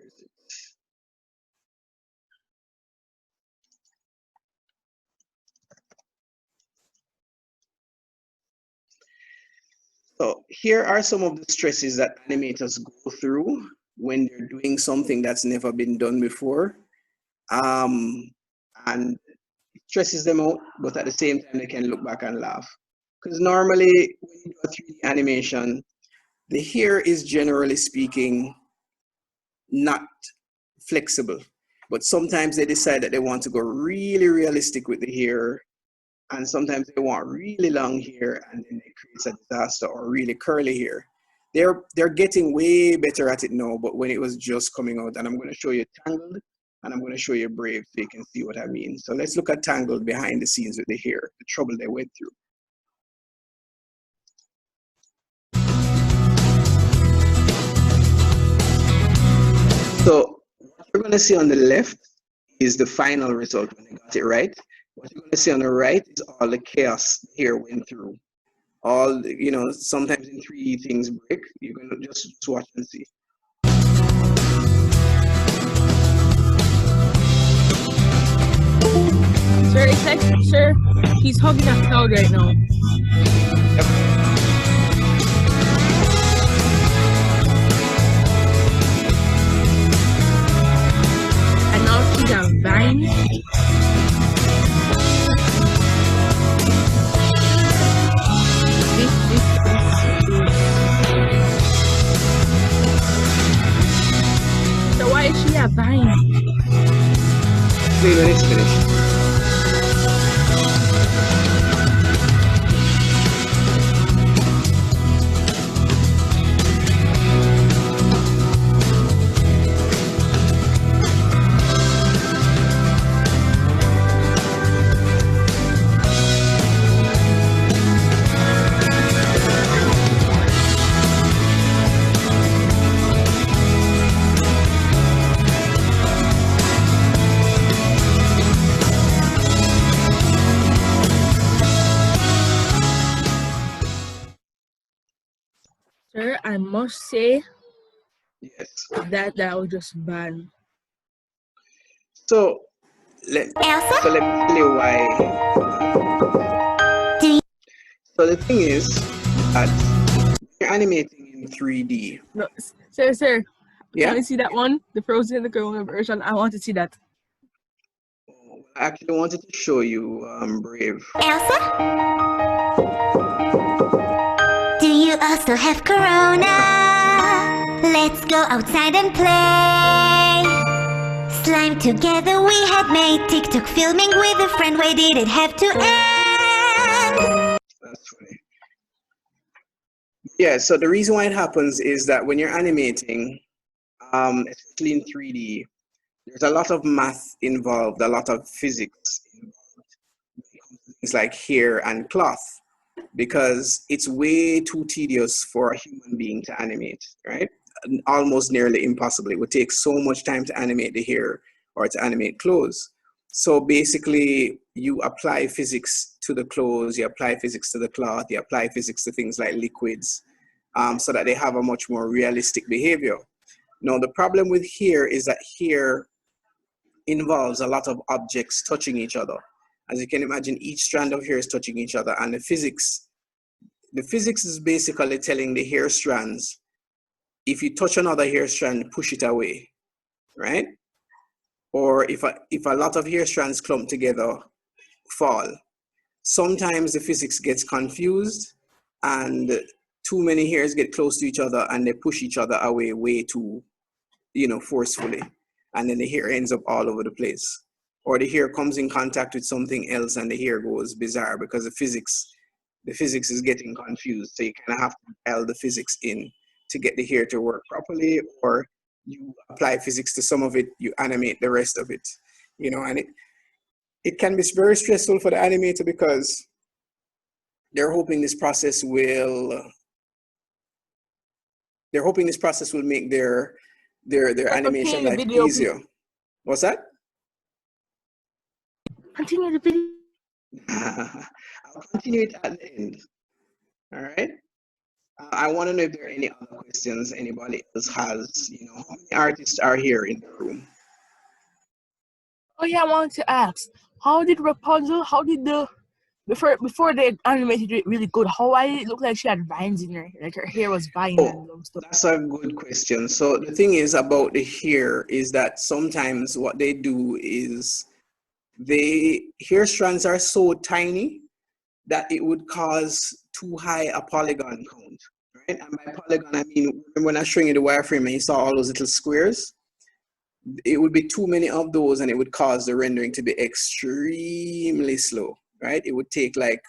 is it? So here are some of the stresses that animators go through when they're doing something that's never been done before. And it stresses them out, but at the same time, they can look back and laugh. Because normally, when you do a 3D animation, the hair is generally speaking not flexible. But sometimes they decide that they want to go really realistic with the hair, and sometimes they want really long hair, and then it creates a disaster, or really curly hair. They're getting way better at it now, but when it was just coming out, and I'm going to show you Tangled, and I'm going to show you Brave so you can see what I mean. So let's look at Tangled behind the scenes with the hair, the trouble they went through. So what you're going to see on the left is the final result when they got it right. What you're going to see on the right is all the chaos here went through. All, you know, sometimes in 3D things break. You're going to just watch and see. Sir, it's like, sir, he's hugging a cloud right now. And now he's a vine. So why is she a vine? Wait, when it's finished. Sir, I must say yes, that was just bad. So let me tell you why. So the thing is that you're animating in 3D. No, sir. Yeah? Can you see that one? The Frozen and the Corona version. I want to see that. I actually wanted to show you Brave. Do you also have Corona? Let's go outside and play. Slime together we had made TikTok filming with a friend. Why did it have to end? That's funny. Yeah, so the reason why it happens is that when you're animating, especially in 3D, there's a lot of math involved, a lot of physics involved. Things like hair and cloth, because it's way too tedious for a human being to animate, right? Almost nearly impossible. It would take so much time to animate the hair or to animate clothes. So basically, you apply physics to the clothes, you apply physics to the cloth, you apply physics to things like liquids, so that they have a much more realistic behavior. Now, the problem with hair is that hair involves a lot of objects touching each other. As you can imagine, each strand of hair is touching each other, and the physics is basically telling the hair strands, if you touch another hair strand, push it away, right? Or if a lot of hair strands clump together, fall. sometimes the physics gets confused and too many hairs get close to each other and they push each other away way too, forcefully. And then the hair ends up all over the place. Or the hair comes in contact with something else and the hair goes bizarre because the physics is getting confused. So you kind of have to dial the physics in to get the hair to work properly, or you apply physics to some of it, you animate the rest of it, and it can be very stressful for the animator because they're hoping this process will make their animation life easier. What's that? Continue the video. I'll continue it at the end. All right. I want to know if there are any other questions anybody else has. How many artists are here in the room? Oh yeah, I wanted to ask, how did Rapunzel? How did before they animated it really good? How did it look like she had vines in her, like her hair was vines and stuff? That's a good question. So the thing is about the hair is that sometimes what they do is the hair strands are so tiny that it would cause too high a polygon count, right? And by polygon, I mean, when I was showing you the wireframe and you saw all those little squares, it would be too many of those and it would cause the rendering to be extremely slow, right? It would take like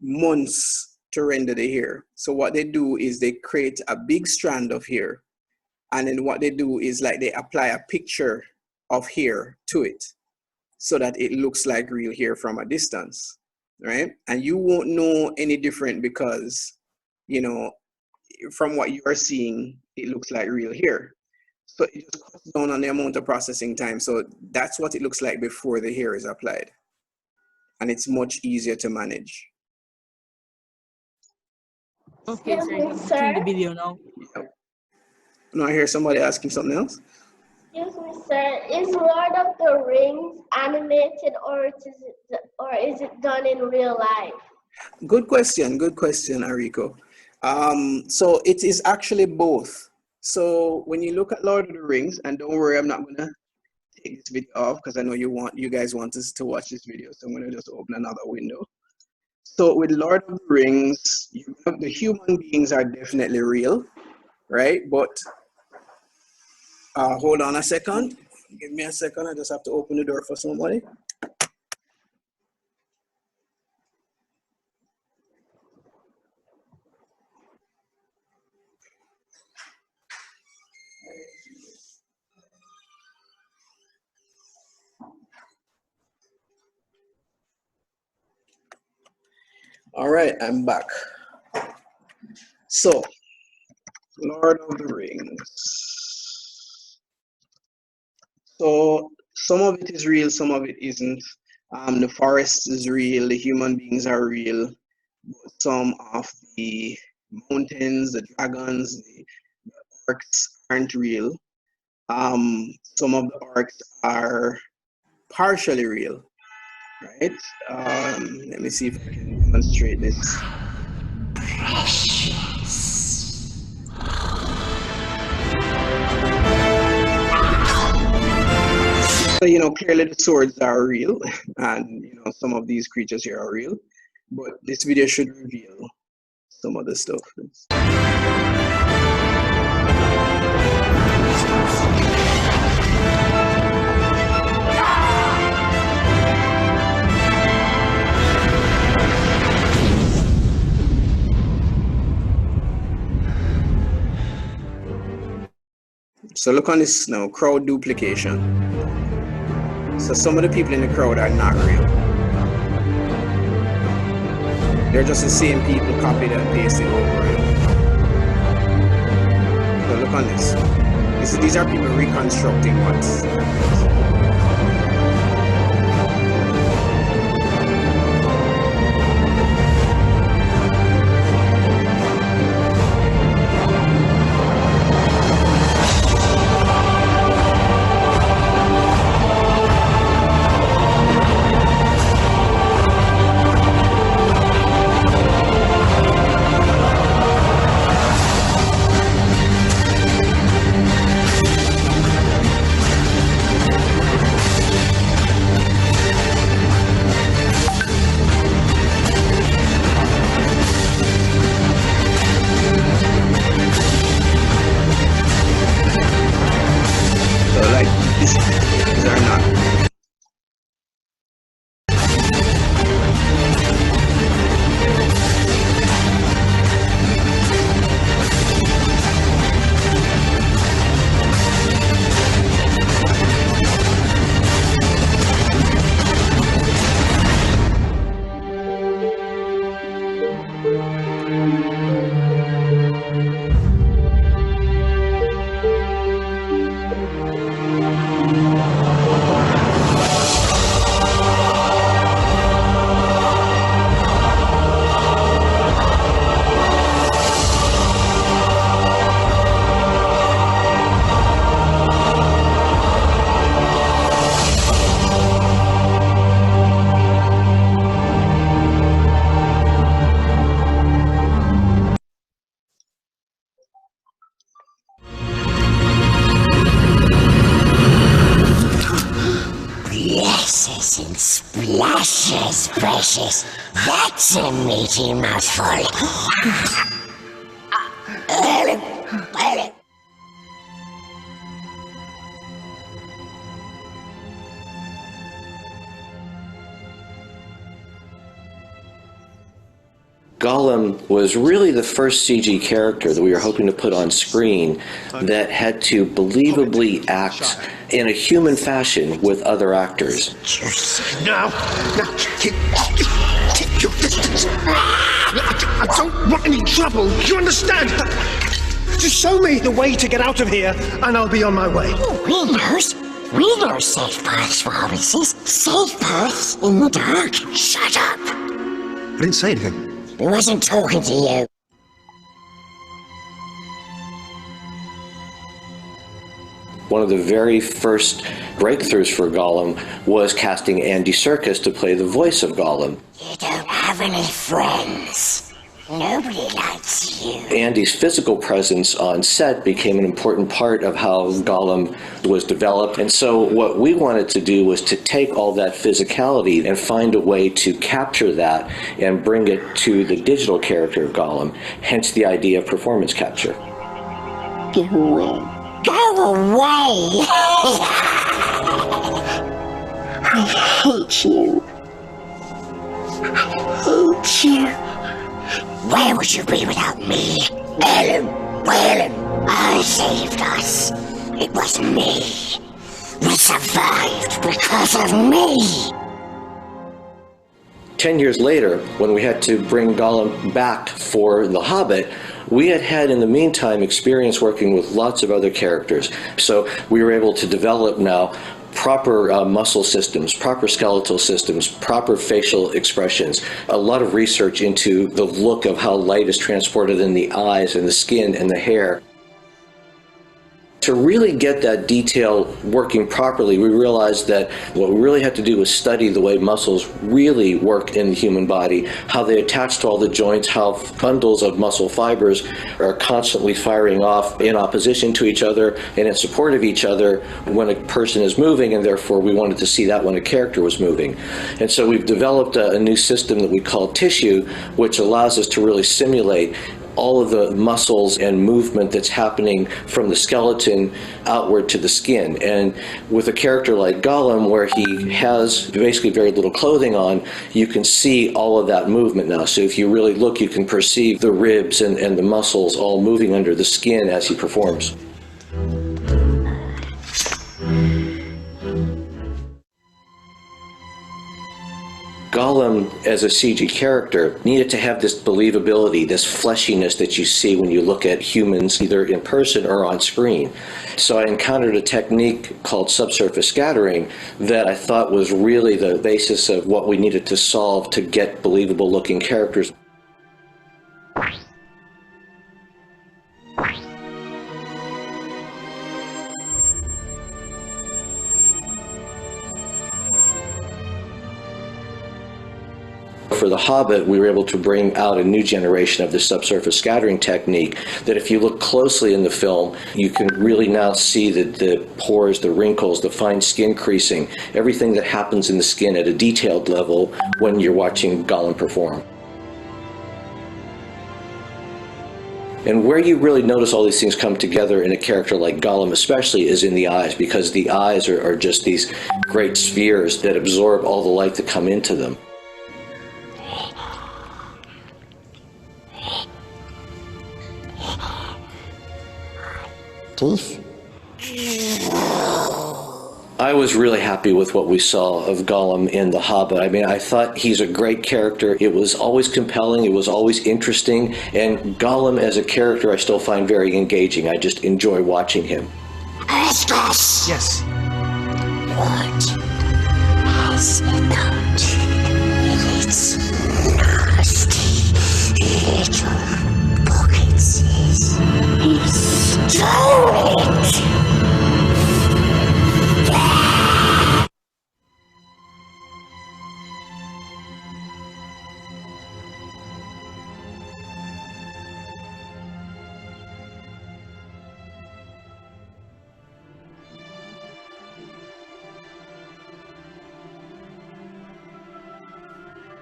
months to render the hair. So what they do is they create a big strand of hair, and then what they do is like they apply a picture of hair to it so that it looks like real hair from a distance, right? And you won't know any different because, from what you are seeing, it looks like real hair. So it just cuts down on the amount of processing time. So that's what it looks like before the hair is applied. And it's much easier to manage. Okay, so you can continue the video now. Yep. Now I hear somebody asking something else. Excuse me, sir. Is Lord of the Rings animated or is it done in real life? Good question, Ariko. So it is actually both. So when you look at Lord of the Rings, and don't worry, I'm not gonna take this video off because I know you guys want us to watch this video, so I'm gonna just open another window. So with Lord of the Rings, the human beings are definitely real, right? But hold on a second. Give me a second. I just have to open the door for somebody. All right, I'm back. So, Lord of the Rings. So, some of it is real, some of it isn't. The forest is real, the human beings are real, but some of the mountains, the dragons, the orcs aren't real. Some of the orcs are partially real, right? Let me see if I can demonstrate this. So, clearly the swords are real, and some of these creatures here are real, but this video should reveal some of the stuff. So look on this now, crowd duplication. So some of the people in the crowd are not real. They're just the same people copied and pasted over it. So look on this. These are people reconstructing what's. and splashes, precious. That's a meaty mouthful. Gollum was really the first CG character that we were hoping to put on screen that had to believably act in a human fashion with other actors. Now, keep your distance. I don't want any trouble, you understand? Just show me the way to get out of here, and I'll be on my way. We know safe paths for hobbitses. Safe paths in the dark. Shut up. I didn't say anything. I wasn't talking to you. One of the very first breakthroughs for Gollum was casting Andy Serkis to play the voice of Gollum. You don't have any friends. Nobody likes you. Andy's physical presence on set became an important part of how Gollum was developed. And so what we wanted to do was to take all that physicality and find a way to capture that and bring it to the digital character of Gollum, hence the idea of performance capture. Go away. Go away! I hate you. I hate you. Where would you be without me? Ellen, I saved us. It was me. We survived because of me. 10 years later, when we had to bring Gollum back for The Hobbit, we had in the meantime experience working with lots of other characters. So we were able to develop now proper muscle systems, proper skeletal systems, proper facial expressions, a lot of research into the look of how light is transported in the eyes and the skin and the hair. To really get that detail working properly, we realized that what we really had to do was study the way muscles really work in the human body, how they attach to all the joints, how bundles of muscle fibers are constantly firing off in opposition to each other and in support of each other when a person is moving, and therefore we wanted to see that when a character was moving. And so we've developed a new system that we call tissue, which allows us to really simulate all of the muscles and movement that's happening from the skeleton outward to the skin. And with a character like Gollum, where he has basically very little clothing on, you can see all of that movement now. So if you really look, you can perceive the ribs and the muscles all moving under the skin as he performs. Gollum, as a CG character, needed to have this believability, this fleshiness that you see when you look at humans either in person or on screen. So I encountered a technique called subsurface scattering that I thought was really the basis of what we needed to solve to get believable looking characters. For The Hobbit, we were able to bring out a new generation of the subsurface scattering technique that if you look closely in the film, you can really now see the pores, the wrinkles, the fine skin creasing, everything that happens in the skin at a detailed level when you're watching Gollum perform. And where you really notice all these things come together in a character like Gollum especially is in the eyes, because the eyes are just these great spheres that absorb all the light that come into them. I was really happy with what we saw of Gollum in The Hobbit. I mean, I thought he's a great character. It was always compelling. It was always interesting. And Gollum as a character I still find very engaging. I just enjoy watching him. Askus! Yes. What has it got? It's nasty little pockets. Stole it!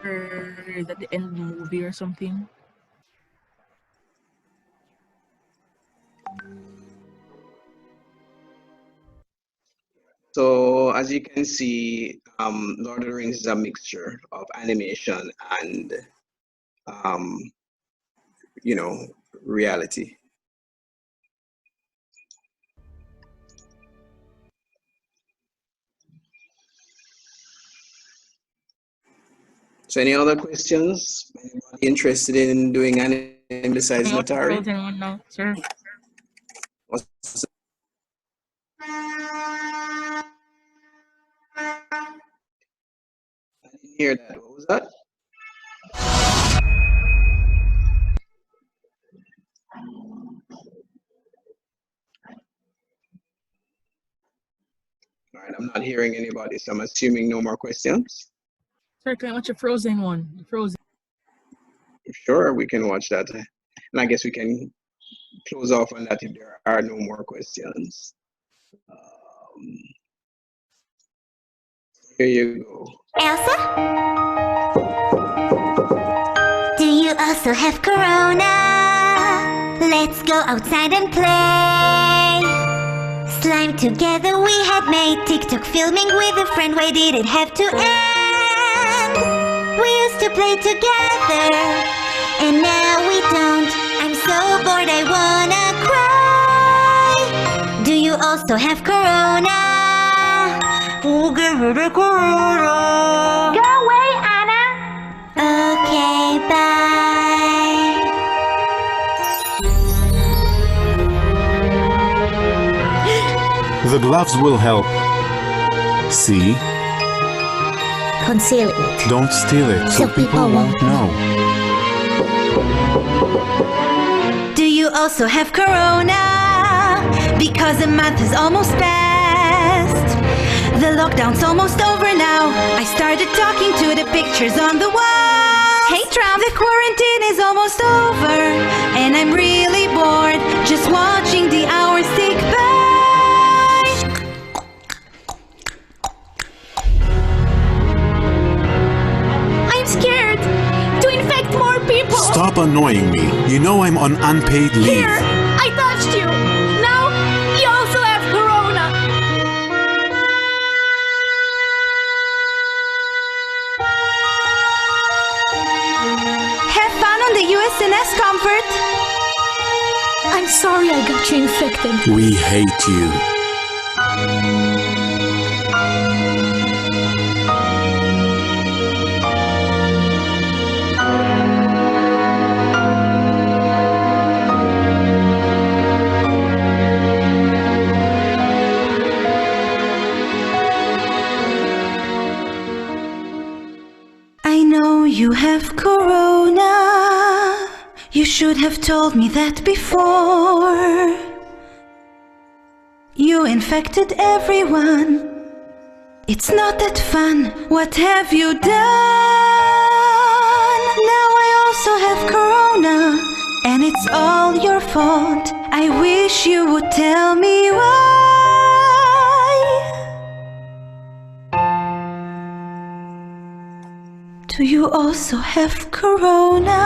Or is that the end of the movie or something? So as you can see, Lord of the Rings is a mixture of animation and you know, reality. So any other questions? Anybody interested in doing anything besides Natari? One now, sir. What's I didn't hear that. What was that? All right, I'm not hearing anybody, so I'm assuming no more questions. Sir, can I watch a Frozen one? The Frozen. Sure, we can watch that. And I guess we can close off on that if there are no more questions. Here you go. Elsa? Do you also have corona? Let's go outside and play. Slime together we had made TikTok filming with a friend. Why did it have to end? We used to play together, and now we don't. I'm so bored, I wanna cry. Do you also have corona? Oh, give me the corona. Go away, Anna. Okay, bye. The gloves will help. See? Conceal it. Don't steal it so people won't know. Do you also have corona? Because the month is almost past. The lockdown's almost over now. I started talking to the pictures on the wall. Hey Trump, the quarantine is almost over, and I'm really bored just watching the hours tick by. I'm scared to infect more people. Stop annoying me. You know I'm on unpaid leave. Here, I touched you. Now you also have corona. Have fun on the USNS Comfort. I'm sorry I got you infected. We hate you. I know you have corona. You should have told me that before. You infected everyone. It's not that fun. What have you done? Now I also have corona, and it's all your fault. I wish you would tell me why. Do you also have corona?